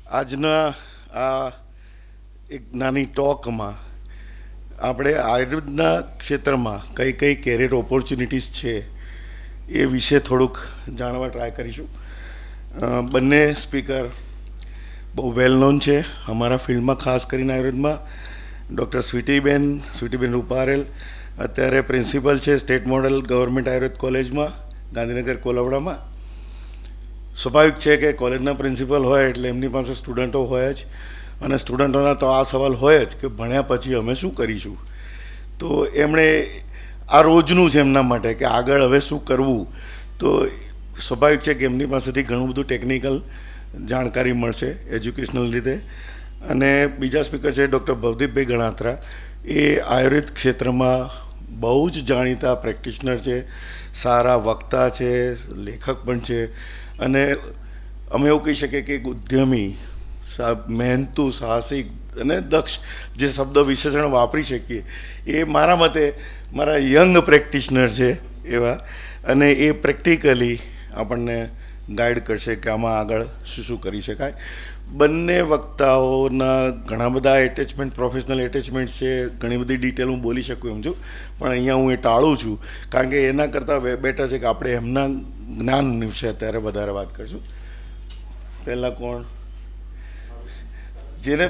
આજના આ એક નાની ટોકમાં આપણે આયુર્વેદના ક્ષેત્રમાં કઈ કઈ કેરિયર ઓપોર્ચ્યુનિટીઝ છે એ વિશે થોડુંક જાણવા ટ્રાય કરીશું. બંને સ્પીકર બહુ વેલ નોન છે અમારા ફિલ્ડમાં, ખાસ કરીને આયુર્વેદમાં. ડૉક્ટર સ્વીટીબેન રૂપારેલ અત્યારે પ્રિન્સિપલ છે સ્ટેટ મોડલ ગવર્મેન્ટ આયુર્વેદ કોલેજમાં ગાંધીનગર કોલાવડામાં. સ્વાભાવિક છે કે કોલેજના પ્રિન્સિપલ હોય એટલે એમની પાસે સ્ટુડન્ટો હોય જ, અને સ્ટુડન્ટોના તો આ સવાલ હોય જ કે ભણ્યા પછી અમે શું કરીશું. તો એમણે આ રોજનું છે એમના માટે કે આગળ હવે શું કરવું. તો સ્વાભાવિક છે કે એમની પાસેથી ઘણું બધું ટેકનિકલ જાણકારી મળશે એજ્યુકેશનલ રીતે. અને બીજા સ્પીકર છે ડૉક્ટર ભવદીપભાઈ ગણાત્રા. એ આયુર્વેદ ક્ષેત્રમાં બહુ જ જાણીતા પ્રેક્ટિશનર છે, સારા વક્તા છે, લેખક પણ છે, અને અમે એવું કહી શકીએ કે એક ઉદ્યમી, મહેનતુ, સાહસિક અને દક્ષ, જે શબ્દ વિશેષણ વાપરી શકીએ એ મારા મતે મારા યંગ પ્રેક્ટિશનર છે એવા. અને એ પ્રેક્ટિકલી આપણને ગાઈડ કરશે કે આમાં આગળ શું શું કરી શકાય. બંને વક્તાઓના ઘણા બધા એટેચમેન્ટ, પ્રોફેશનલ એટેચમેન્ટ છે. ઘણી બધી ડિટેલ હું બોલી શકું એમ છું, પણ અહીંયા હું એ ટાળું છું, કારણ કે એના કરતાં બેટર છે કે આપણે એમના જ્ઞાન વિશે અત્યારે વધારે વાત કરીશું. પહેલાં કોણ? જેને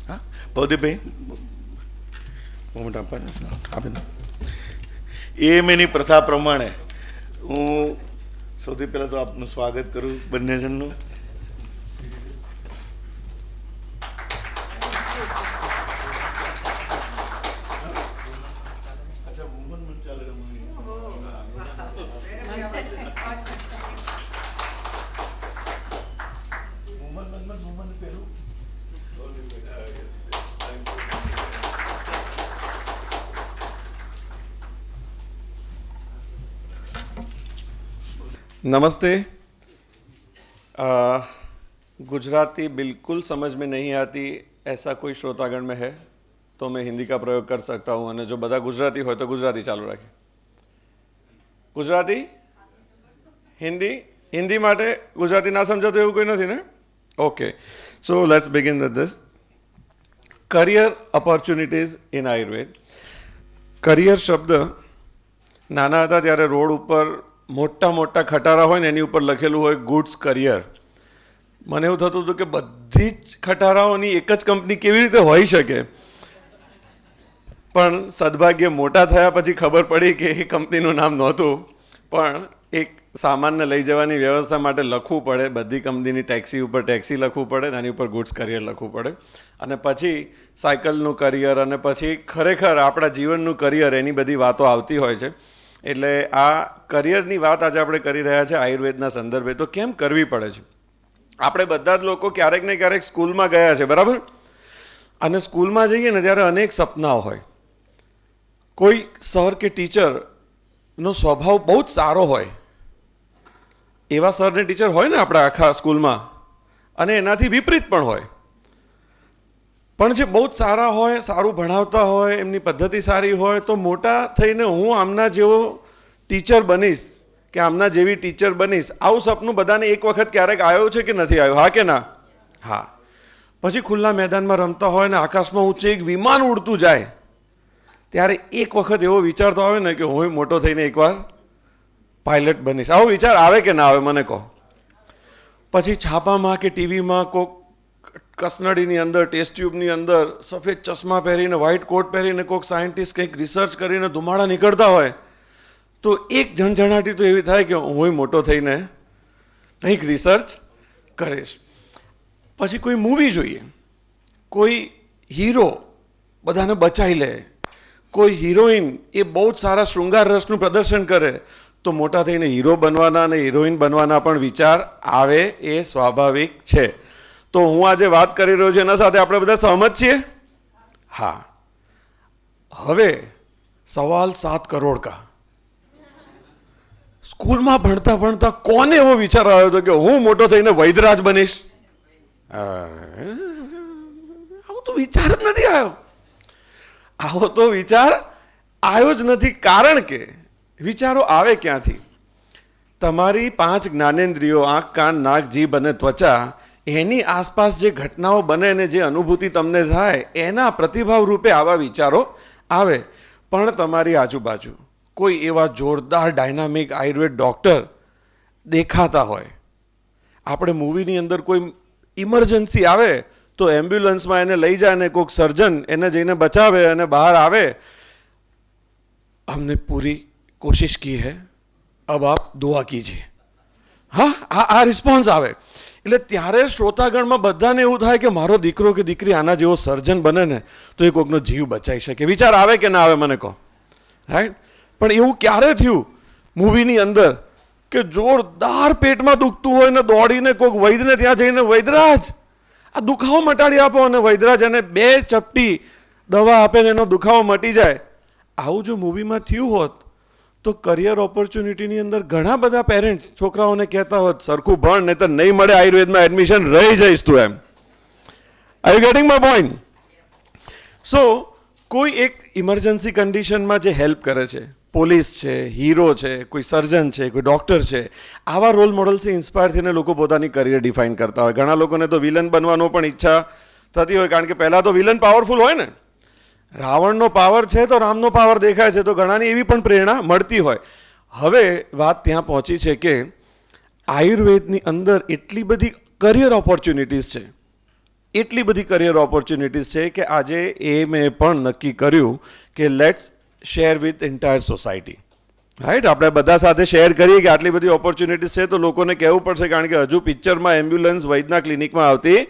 હા ભવદીપભાઈ મોમેન્ટ આપે. એની પ્રથા પ્રમાણે હું સૌથી પહેલાં તો આપનું સ્વાગત કરું બંને જણનું. नमस्ते. गुजराती बिल्कुल समझ में नहीं आती ऐसा कोई श्रोतागण में है तो मैं हिंदी का प्रयोग कर सकता हूँ, અને જો બધા ગુજરાતી હોય તો ગુજરાતી ચાલુ રાખીએ. ગુજરાતી, હિન્દી, હિન્દી માટે ગુજરાતી ના સમજાતું એવું કોઈ નથી ને? Okay, so let's begin with this. Career opportunities in Ayurveda. Career શબ્દ નાના હતા ત્યારે રોડ ઉપર મોટા મોટા ખટારા હોય ને એની ઉપર લખેલું હોય ગુડ્સ કરિયર. મને એવું થતું હતું કે બધી જ ખટારાઓની એક જ કંપની કેવી રીતે હોઈ શકે, પણ સદભાગ્યે મોટા થયા પછી ખબર પડી કે એ કંપનીનું નામ નહોતું, પણ એક સામાનને લઈ જવાની વ્યવસ્થા માટે લખવું પડે. બધી કંપનીની ટેક્સી ઉપર ટેક્સી લખવું પડે, એની ઉપર ગુડ્સ કરિયર લખવું પડે, અને પછી સાયકલનું કરિયર, અને પછી ખરેખર આપણા જીવનનું કરિયર, એની બધી વાતો આવતી હોય છે. એટલે આ કરિયરની વાત આજે આપણે કરી રહ્યા છીએ આયુર્વેદના સંદર્ભે. તો કેમ કરવી પડે છે? આપણે બધા જ લોકો ક્યારેક ને ક્યારેક સ્કૂલમાં ગયા છે, બરાબર? અને સ્કૂલમાં જઈએ ને ત્યારે અનેક સપનાઓ હોય. કોઈ સર કે ટીચરનો સ્વભાવ બહુ જ સારો હોય, એવા સર ને ટીચર હોય ને આપણા આખા સ્કૂલમાં, અને એનાથી વિપરીત પણ હોય. પણ જે બહુ જ સારા હોય, સારું ભણાવતા હોય, એમની પદ્ધતિ સારી હોય, તો મોટા થઈને હું આમના જેવો ટીચર બનીશ કે આમના જેવી ટીચર બનીશ, આવું સપનું બધાને એક વખત ક્યારેક આવ્યો છે કે નથી આવ્યું? હા કે ના? હા. પછી ખુલ્લા મેદાનમાં રમતા હોય ને આકાશમાં ઊંચે એક વિમાન ઉડતું જાય ત્યારે એક વખત એવો વિચાર તો આવે ને કે હું મોટો થઈને એકવાર પાયલટ બનીશ. આવો વિચાર આવે કે ના આવે મને કહો? પછી છાપામાં કે ટીવીમાં કોક કસનડીની અંદર, ટેસ્ટ ટ્યુબની અંદર સફેદ ચશ્મા પહેરીને, વ્હાઇટ કોટ પહેરીને કોઈક સાયન્ટિસ્ટ કંઈક રિસર્ચ કરીને ધુમાડા નીકળતા હોય તો એક ઝણઝણાટી તો એવી થાય કે હું મોટો થઈને કંઈક રિસર્ચ કરીશ. પછી કોઈ મૂવી જોઈએ, કોઈ હીરો બધાને બચાવી લે, કોઈ હિરોઈન એ બહુ જ સારા શૃંગાર રસનું પ્રદર્શન કરે, તો મોટા થઈને હીરો બનવાના અને હિરોઈન બનવાના પણ વિચાર આવે, એ સ્વાભાવિક છે. તો હું આજે વાત કરી રહ્યો છું એના સાથે આપણે બધા સહમત છીએ? હા. હવે સવાલ 7 કરોડ કા. સ્કૂલમાં ભણતા ભણતા કોને એવો વિચાર આવ્યો હતો કે હું મોટો થઈને વૈદરાજ બનીશ? આવો તો વિચાર જ નથી આવ્યો. આવો તો વિચાર આવ્યો જ નથી. કારણ કે વિચારો આવે ક્યાંથી? તમારી 5 જ્ઞાનેન્દ્રિયો, આંખ, કાન, નાક, જીભ અને ત્વચા, એની આસપાસ જે ઘટનાઓ બને ને જે અનુભૂતિ તમને થાય એના પ્રતિભાવ રૂપે આવા વિચારો આવે. પણ તમારી આજુબાજુ કોઈ એવા જોરદાર ડાયનામિક આયુર્વેદ ડૉક્ટર દેખાતા હોય, આપણે મૂવીની અંદર કોઈ ઇમરજન્સી આવે તો એમ્બ્યુલન્સમાં એને લઈ જાય ને કોઈક સર્જન એને જઈને બચાવે અને બહાર આવે, हमने पूरी कोशिश की है, अब आप दुआ कीजिए. હા, આ રિસ્પોન્સ આવે એટલે ત્યારે શ્રોતાગણમાં બધાને એવું થાય કે મારો દીકરો કે દીકરી આના જેવો સર્જન બને ને તો એ કોઈકનો જીવ બચાવી શકે. વિચાર આવે કે ના આવે મને કહો, રાઈટ? પણ એવું ક્યારે થયું મૂવીની અંદર કે જોરદાર પેટમાં દુખતું હોય ને દોડીને કોઈક વૈદ્યને ત્યાં જઈને વૈદ્યરાજ આ દુખાવો મટાડી આપો, અને વૈદ્યરાજ એને 2 ચપટી દવા આપે ને એનો દુખાવો મટી જાય. આવું જો મૂવીમાં થયું હોત તો કરિયર ઓપોર્ચ્યુનિટીની અંદર ઘણા બધા પેરેન્ટ્સ છોકરાઓને કહેતા હોત સરખું ભણ નહીં તો નહીં મળે આયુર્વેદમાં એડમિશન, રહી જઈશ તું એમ. Are you getting my point? So કોઈ એક ઇમરજન્સી કન્ડિશનમાં જે હેલ્પ કરે છે, પોલીસ છે, હીરો છે, કોઈ સર્જન છે, કોઈ ડૉક્ટર છે, આવા રોલ મોડલ્સથી ઇન્સ્પાયર થઈને લોકો પોતાની કરિયર ડિફાઇન કરતા હોય. ઘણા લોકોને તો વિલન બનવાનો પણ ઈચ્છા થતી હોય, કારણ કે પહેલાં તો વિલન પાવરફુલ હોય ને. રાવણનો પાવર છે તો રામનો પાવર દેખાય છે, તો ઘણાની એવી પણ પ્રેરણા મળતી હોય. હવે વાત ત્યાં પહોંચી છે કે આયુર્વેદની અંદર એટલી બધી કરિયર ઓપોર્ચ્યુનિટીઝ છે, એટલી બધી કરિયર ઓપોર્ચ્યુનિટીઝ છે કે આજે મેં પણ નક્કી કર્યું કે let's share with entire society. Right? આપણે બધા સાથે શેર કરીએ કે આટલી બધી ઓપોર્ચ્યુનિટીઝ છે તો લોકોને કહેવું પડશે, કારણ કે હજુ પિક્ચરમાં એમ્બ્યુલન્સ વૈદના ક્લિનિકમાં આવતી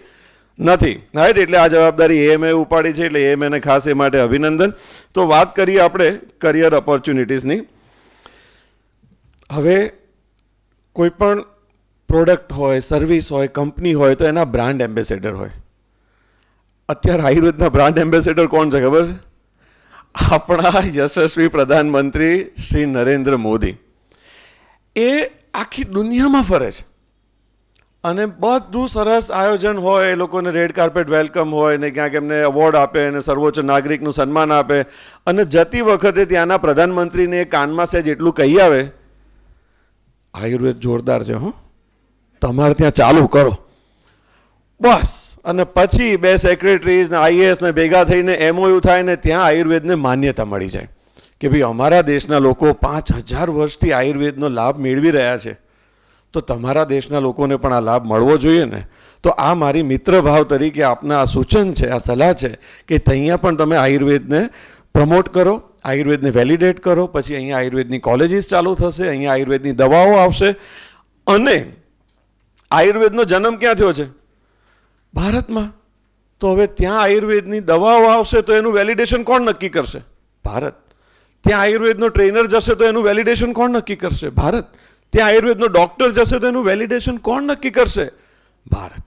નથી. રાઈટ? એટલે આ જવાબદારી એએમએ ઉપાડી છે, એટલે એએમએને ખાસ એ માટે અભિનંદન. તો વાત કરીએ આપણે કરિયર ઓપોર્ચ્યુનિટીઝની. હવે કોઈ પણ પ્રોડક્ટ હોય, સર્વિસ હોય, કંપની હોય તો એના બ્રાન્ડ એમ્બેસેડર હોય. અત્યારે આયુર્વેદના બ્રાન્ડ એમ્બેસેડર કોણ છે ખબર? આપણા યશસ્વી પ્રધાનમંત્રી શ્રી નરેન્દ્ર મોદી. એ આખી દુનિયામાં ફરે છે અને બધું સરસ આયોજન હોય, એ લોકોને રેડ કાર્પેટ વેલકમ હોય ને ક્યાંક એમને એવોર્ડ આપે અને સર્વોચ્ચ નાગરિકનું સન્માન આપે, અને જતી વખતે ત્યાંના પ્રધાનમંત્રીને કાનમાં સહેજ એટલું કહી આવે, આયુર્વેદ જોરદાર છે હો, તમારે ત્યાં ચાલુ કરો બસ. અને પછી 2 સેક્રેટરીઝ ને આઈએએસ ને ભેગા થઈને એમઓયુ થાય ને ત્યાં આયુર્વેદને માન્યતા મળી જાય કે ભાઈ અમારા દેશના લોકો 5000 વર્ષથી આયુર્વેદનો લાભ મેળવી રહ્યા છે, તો તમારા દેશના લોકોને પણ આ લાભ મળવો જોઈએ ને. તો આ મારી મિત્ર ભાવ તરીકે આપના આ સૂચન છે, આ સલાહ છે કે અહીંયા પણ તમે આયુર્વેદને પ્રમોટ કરો, આયુર્વેદને વેલિડેટ કરો. પછી અહીંયા આયુર્વેદની કોલેજીસ ચાલુ થશે, અહીંયા આયુર્વેદની દવાઓ આવશે. અને આયુર્વેદનો જન્મ ક્યાં થયો છે? ભારતમાં. તો હવે ત્યાં આયુર્વેદની દવાઓ આવશે તો એનું વેલિડેશન કોણ નક્કી કરશે? ભારત. ત્યાં આયુર્વેદનો ટ્રેનર જશે તો એનું વેલિડેશન કોણ નક્કી કરશે? ભારત. ત્યાં આયુર્વેદનો ડૉક્ટર જશે તો એનું વેલિડેશન કોણ નક્કી કરશે? ભારત.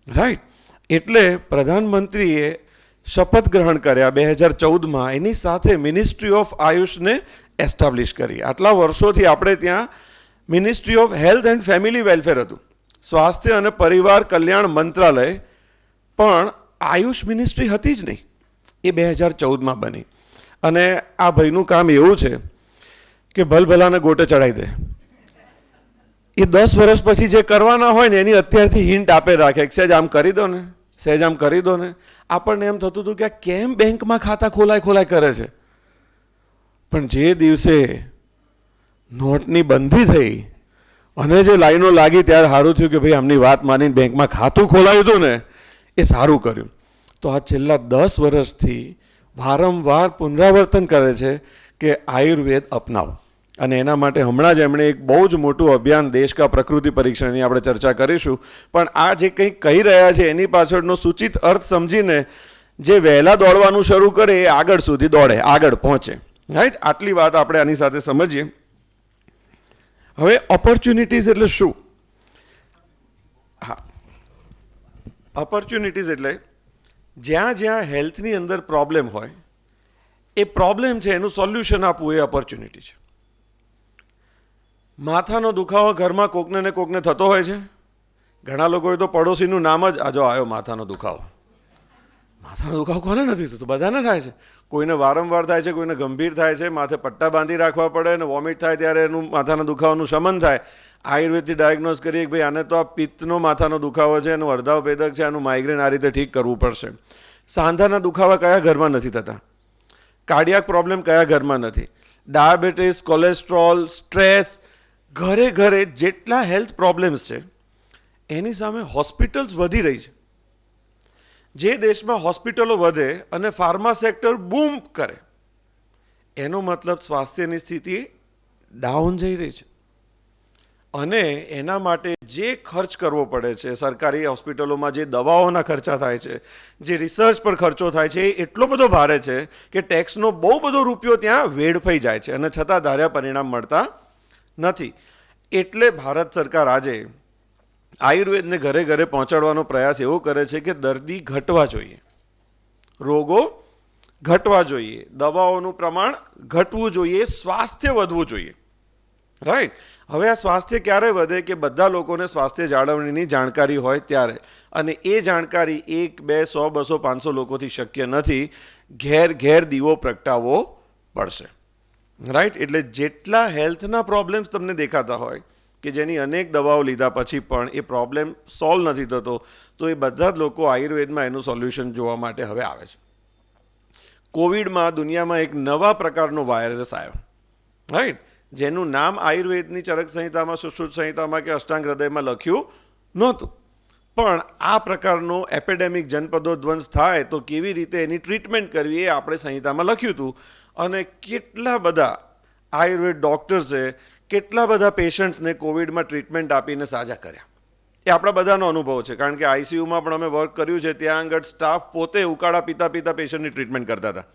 રાઈટ? એટલે પ્રધાનમંત્રીએ શપથ ગ્રહણ કર્યા 2014માં, એની સાથે મિનિસ્ટ્રી ઓફ આયુષને એસ્ટાબ્લિશ કરી. આટલા વર્ષોથી આપણે ત્યાં ministry of health and family welfare હતું, સ્વાસ્થ્ય અને પરિવાર કલ્યાણ મંત્રાલય, પણ આયુષ મિનિસ્ટ્રી હતી જ નહીં. એ 2014માં બની. અને આ ભાઈનું કામ એવું છે કે ભલભલાને ગોટે ચડાવી દે. એ 10 વર્ષ પછી જે કરવાના હોય ને એની અત્યારથી હિન્ટ આપે રાખે, સહેજ આમ કરી દો ને, સહેજ આમ કરી દો ને. આપણને એમ થતું હતું કે આ કેમ બેંકમાં ખાતા ખોલાય કરે છે. પણ જે દિવસે નોટની બંધી થઈ અને જે લાઈનો લાગી ત્યારે સારું થયું કે ભાઈ આમની વાત માનીને બેંકમાં ખાતું ખોલાયું હતું ને, એ સારું કર્યું. તો આ છેલ્લા 10 વર્ષથી વારંવાર પુનરાવર્તન કરે છે કે આયુર્વેદ અપનાવો. અને એના માટે હમણાં જ એમણે એક બહુ જ મોટું અભિયાન દેશ કા પ્રકૃતિ પરીક્ષણની આપણે ચર્ચા કરીશું. પણ આ જે કંઈક કહી રહ્યા છે એની પાછળનો સૂચિત અર્થ સમજીને જે વહેલા દોડવાનું શરૂ કરે એ આગળ સુધી દોડે, આગળ પહોંચે. રાઈટ? આટલી વાત આપણે આની સાથે સમજીએ. હવે ઓપોર્ચ્યુનિટીઝ એટલે શું? હા, ઓપોર્ચ્યુનિટીઝ એટલે જ્યાં જ્યાં હેલ્થની અંદર પ્રોબ્લેમ હોય, એ પ્રોબ્લેમ છે એનું સોલ્યુશન આપવું, એ ઓપોર્ચ્યુનિટી છે. માથાનો દુખાવો ઘરમાં કોકને ને કોકને થતો હોય છે. ઘણા લોકોએ તો પડોશીનું નામ જ આજો આવ્યો માથાનો દુખાવો. માથાનો દુખાવો કોને નથી થતો? બધાને થાય છે. કોઈને વારંવાર થાય છે, કોઈને ગંભીર થાય છે, માથે પટ્ટા બાંધી રાખવા પડે, અને વોમિટ થાય ત્યારે એનું માથાના દુખાવાનું શમન થાય. આયુર્વેદથી ડાયગ્નોઝ કરીએ કે ભાઈ આને તો આ પિત્તનો માથાનો દુખાવો છે, એનું અર્ધાવભેદક છે, આનું માઇગ્રેન આ રીતે ઠીક કરવું પડશે. સાંધાના દુખાવા કયા ઘરમાં નથી થતા? કાર્ડિયાક પ્રોબ્લેમ કયા ઘરમાં નથી? ડાયાબિટીસ, કોલેસ્ટ્રોલ, સ્ટ્રેસ, ઘરે ઘરે જેટલા હેલ્થ પ્રોબ્લેમ્સ છે એની સામે હોસ્પિટલ્સ વધી રહી છે. જે દેશમાં હોસ્પિટલો વધે અને ફાર્મા સેક્ટર બૂમ કરે એનો મતલબ સ્વાસ્થ્યની સ્થિતિ ડાઉન જઈ રહી છે. અને એના માટે જે ખર્ચ કરવો પડે છે સરકારી હોસ્પિટલોમાં, જે દવાઓના ખર્ચા થાય છે, જે રિસર્ચ પર ખર્ચો થાય છે, એ એટલો બધો ભારે છે કે ટેક્સનો બહુ બધો રૂપિયો ત્યાં વેડફાઈ જાય છે અને છતાં ધાર્યા પરિણામ મળતા નથી. એટલે ભારત સરકાર આજે આયુર્વેદને ઘરે ઘરે પહોંચાડવાનો પ્રયાસ એવો કરે છે કે દર્દી ઘટવા જોઈએ, રોગો ઘટવા જોઈએ, દવાઓનું પ્રમાણ ઘટવું જોઈએ, સ્વાસ્થ્ય વધવું જોઈએ. રાઈટ. હવે આ સ્વાસ્થ્ય ક્યારે વધે કે બધા લોકોને સ્વાસ્થ્ય જાળવણીની જાણકારી હોય ત્યારે. અને એ જાણકારી 1, 2, 100, 200, 500 લોકોથી શક્ય નથી. ઘેર ઘેર દીવો પ્રગટાવવો પડશે. રાઈટ. એટલે જેટલા હેલ્થના પ્રોબ્લેમ્સ તમને દેખાતા હોય કે જેની અનેક દવાઓ લીધા પછી પણ એ પ્રોબ્લેમ સોલ્વ નથી થતો, તો એ બધા જ લોકો આયુર્વેદમાં એનું સોલ્યુશન જોવા માટે હવે આવે છે. કોવિડમાં દુનિયામાં એક નવા પ્રકારનો વાયરસ આવ્યો. રાઈટ. જેનું નામ આયુર્વેદની ચરક સંહિતામાં, સુશ્રુત સંહિતામાં કે અષ્ટાંગ હૃદયમાં લખ્યું નહોતું. પણ આ પ્રકારનો એપિડેમિક જનપદો ધ્વંસ થાય તો કેવી રીતે એની ટ્રીટમેન્ટ કરવી એ આપણે સંહિતામાં લખ્યું હતું. અને કેટલા બધા આયુર્વેદ ડૉક્ટર્સે કેટલા બધા પેશન્ટ્સને કોવિડમાં ટ્રીટમેન્ટ આપીને સાજા કર્યા એ આપણા બધાનો અનુભવ છે. કારણ કે આઈસીયુમાં પણ અમે વર્ક કર્યું છે. ત્યાં આગળ સ્ટાફ પોતે ઉકાળા પીતા પીતા પેશન્ટની ટ્રીટમેન્ટ કરતા હતા.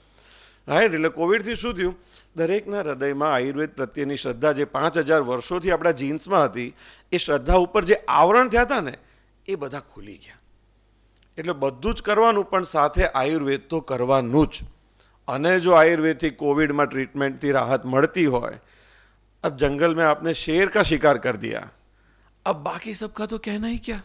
રાઈટ. એટલે કોવિડથી શું થયું? દરેકના હૃદયમાં આયુર્વેદ પ્રત્યેની શ્રદ્ધા જે 5000 વર્ષોથી આપણા જીન્સમાં હતી, એ શ્રદ્ધા ઉપર જે આવરણ થયા હતા ને એ બધા ખુલી ગયા. એટલે બધું જ કરવાનું, પણ સાથે આયુર્વેદ તો કરવાનું જ. અને જો આયુર્વેદથી કોવિડમાં ટ્રીટમેન્ટથી રાહત મળતી હોય, अब जंगल में आपने शेर का शिकार कर दिया, अब बाकी सबका तो कहना ही क्या.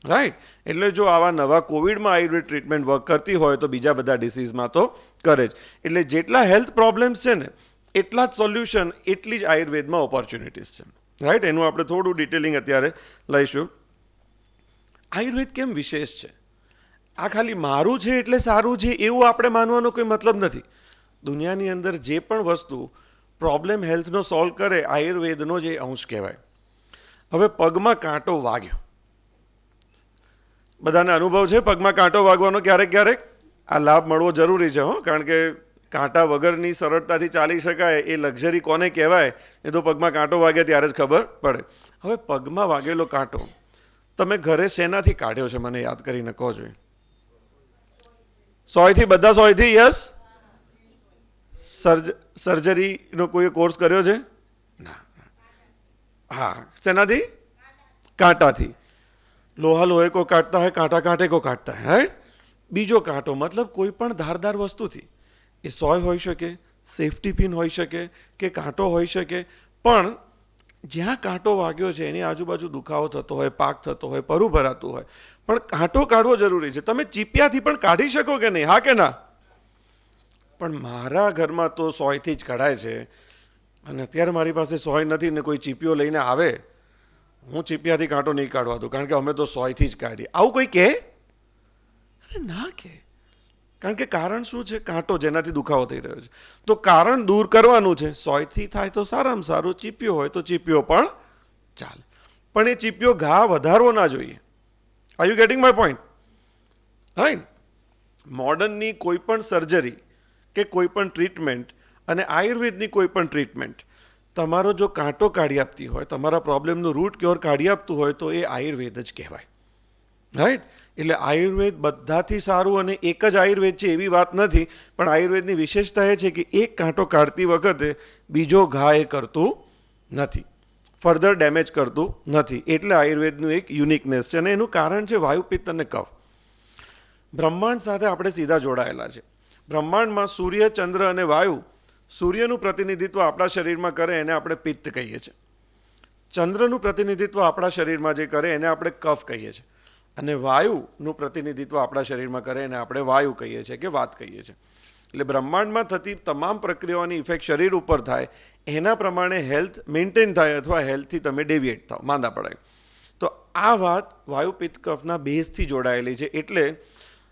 રાઈટ. એટલે જો આવા નવા કોવિડમાં આયુર્વેદ ટ્રીટમેન્ટ વર્ક કરતી હોય તો બીજા બધા ડિસીઝમાં તો કરે જ. એટલે જેટલા હેલ્થ પ્રોબ્લેમ્સ છે ને એટલા જ સોલ્યુશન, એટલી જ આયુર્વેદમાં ઓપોર્ચ્યુનિટીઝ છે. રાઈટ. એનું આપણે થોડું ડિટેલિંગ અત્યારે લઈશું. આયુર્વેદ કેમ વિશેષ છે? આ ખાલી મારું છે એટલે સારું છે એવું આપણે માનવાનો કોઈ મતલબ નથી. દુનિયાની અંદર જે પણ વસ્તુ પ્રોબ્લેમ હેલ્થનો સોલ્વ કરે, આયુર્વેદનો જ એ અંશ કહેવાય. હવે પગમાં કાંટો વાગ્યો, બધાને અનુભવ છે પગમાં કાંટો વાગવાનો ક્યારેક ક્યારેક. આ લાભ મળવો જરૂરી છે હો, કારણ કે કાંટા વગરની સરળતાથી ચાલી શકાય એ લક્ઝરી કોને કહેવાય એ તો પગમાં કાંટો વાગે ત્યારે જ ખબર પડે. હવે પગમાં વાગેલો કાંટો તમે ઘરે શેનાથી કાઢ્યો છે મને યાદ કરીને કહો જોઈએ? સોયથી? બધા સોયથી? યસ. સર્જરીનો કોઈ કોર્સ કર્યો છે? ના. હા. શેનાથી? કાંટાથી. लोहा लोहे को काटता है, कांटा कांटे को काटता है. राइट. બીજો કાંટો મતલબ કોઈ પણ ધારદાર વસ્તુથી, એ સોય હોઈ શકે, સેફટી પિન હોઈ શકે કે કાંટો હોઈ શકે. પણ જ્યાં કાંટો વાગ્યો છે એની આજુબાજુ દુખાવો થતો હોય, પાક થતો હોય, પરુ ભરાતું હોય, પણ કાંટો કાઢવો જરૂરી છે. તમે ચીપિયાથી પણ કાઢી શકો કે નહીં? હા કે ના? પણ મારા ઘરમાં તો સોયથી જ કઢાય છે. અને અત્યારે મારી પાસે સોય નથી ને કોઈ ચીપિયો લઈને આવે, હું ચીપિયાથી કાંટો નહીં કાઢવા દઉં, કારણ કે અમે તો સોયથી જ કાઢીએ. આવું કોઈ કહે? અરે ના કહે. કારણ કે કારણ શું છે? કાંટો જેનાથી દુખાવો થઈ રહ્યો છે. તો કારણ દૂર કરવાનું છે. સોયથી થાય તો સારામાં સારું, ચીપિયો હોય તો ચીપિયો પણ ચાલે. પણ એ ચીપિયો ઘા વધારવો ના જોઈએ. Are you getting my point? Right. મોડર્નની કોઈ પણ સર્જરી કે કોઈ પણ ટ્રીટમેન્ટ અને આયુર્વેદની કોઈ પણ ટ્રીટમેન્ટ તમારો જો કાંટો કાઢી આપતી હોય, તમારા પ્રોબ્લેમનું રૂટ ક્યોર કાઢી આપતું હોય તો એ આયુર્વેદ જ કહેવાય. રાઈટ. એટલે આયુર્વેદ બધાથી સારું અને એક જ આયુર્વેદ છે એવી વાત નથી. પણ આયુર્વેદની વિશેષતા એ છે કે એક કાંટો કાઢતી વખતે બીજો ઘા એ કરતું નથી, ફર્ધર ડેમેજ કરતું નથી. એટલે આયુર્વેદનું એક યુનિકનેસ છે અને એનું કારણ છે વાયુ, પિત્ત અને કફ. બ્રહ્માંડ સાથે આપણે સીધા જોડાયેલા છે. બ્રહ્માંડમાં સૂર્ય, ચંદ્ર અને વાયુ. સૂર્યનું પ્રતિનિધિત્વ આપણા શરીરમાં કરે એને આપણે પિત્ત કહીએ છીએ. ચંદ્રનું પ્રતિનિધિત્વ આપણા શરીરમાં જે કરે એને આપણે કફ કહીએ છીએ. અને વાયુનું પ્રતિનિધિત્વ આપણા શરીરમાં કરે એને આપણે વાયુ કહીએ છીએ કે વાત કહીએ છીએ. એટલે બ્રહ્માંડમાં થતી તમામ પ્રક્રિયાઓની ઇફેક્ટ શરીર ઉપર થાય, એના પ્રમાણે હેલ્થ મેન્ટેન થાય અથવા હેલ્થથી તમે ડેવિએટ થાવ, માંદા પડાય. તો આ વાત વાયુ પિત્ત કફના બેઝથી જોડાયેલી છે. એટલે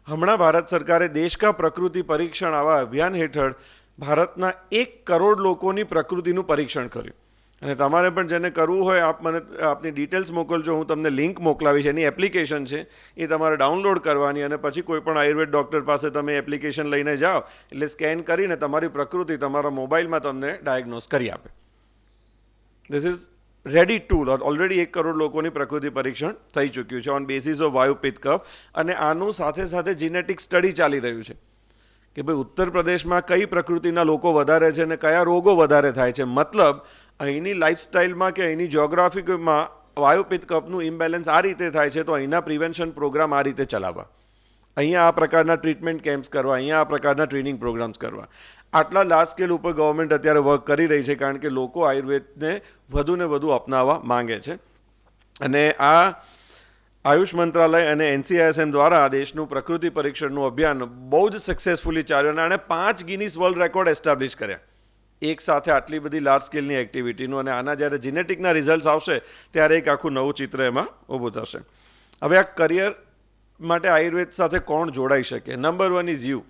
હમણાં ભારત સરકારે દેશ કા પ્રકૃતિ પરીક્ષણ આવા અભિયાન હેઠળ ભારતના 1 કરોડ લોકોની પ્રકૃતિનું પરીક્ષણ કર્યું. અને તમારે પણ જેને કરવું હોય આપ મને આપની ડિટેલ્સ મોકલજો, હું તમને લિંક મોકલાવીશ. એની એપ્લિકેશન છે, એ તમારે ડાઉનલોડ કરવાની અને પછી કોઈ પણ આયુર્વેદ ડૉક્ટર પાસે તમે એપ્લિકેશન લઈને જાઓ એટલે સ્કેન કરીને તમારી પ્રકૃતિ તમારા મોબાઈલમાં તમને ડાયગ્નોઝ કરી આપે. This is ready tool. Already 1 crore લોકોની પ્રકૃતિ પરીક્ષણ થઈ ચૂક્યું છે ઓન બેસિસ ઓફ વાયુ પિત્ત કફ. અને આનું સાથે સાથે જીનેટિક સ્ટડી ચાલી રહ્યું છે કે ભાઈ ઉત્તર પ્રદેશમાં કઈ પ્રકૃતિના લોકો વધારે છે અને કયા રોગો વધારે થાય છે. મતલબ અહીંની લાઇફસ્ટાઇલમાં કે અહીંની જ્યોગ્રાફીમાં વાયુ પિત્ત કફનું ઇમ્બેલેન્સ આ રીતે થાય છે, તો અહીંના પ્રિવેન્શન પ્રોગ્રામ આ રીતે ચલાવવા, અહીંયા આ પ્રકારના ટ્રીટમેન્ટ કેમ્પ્સ કરવા, અહીંયા આ પ્રકારના ટ્રેનિંગ પ્રોગ્રામ્સ કરવા. આટલા લાર્જ સ્કેલ ઉપર ગવર્મેન્ટ અત્યારે વર્ક કરી રહી છે કારણ કે લોકો આયુર્વેદને વધુ ને વધુ અપનાવવા માંગે છે. અને આ આયુષ મંત્રાલય અને NCISM દ્વારા દેશનું પ્રકૃતિ પરીક્ષણનું અભિયાન બહુ જ સક્સેસફુલી ચાલ્યું અને આણે 5 ગિનીસ વર્લ્ડ રેકોર્ડ એસ્ટાબ્લિશ કર્યા એક સાથે આટલી બધી લાર્જ સ્કેલની એક્ટિવિટીનું. અને આના જ્યારે જીનેટિકના રિઝલ્ટ આવશે ત્યારે એક આખું નવું ચિત્ર એમાં ઊભું થશે. હવે આ કરિયર માટે આયુર્વેદ સાથે કોણ જોડાઈ શકે? Number 1 is you.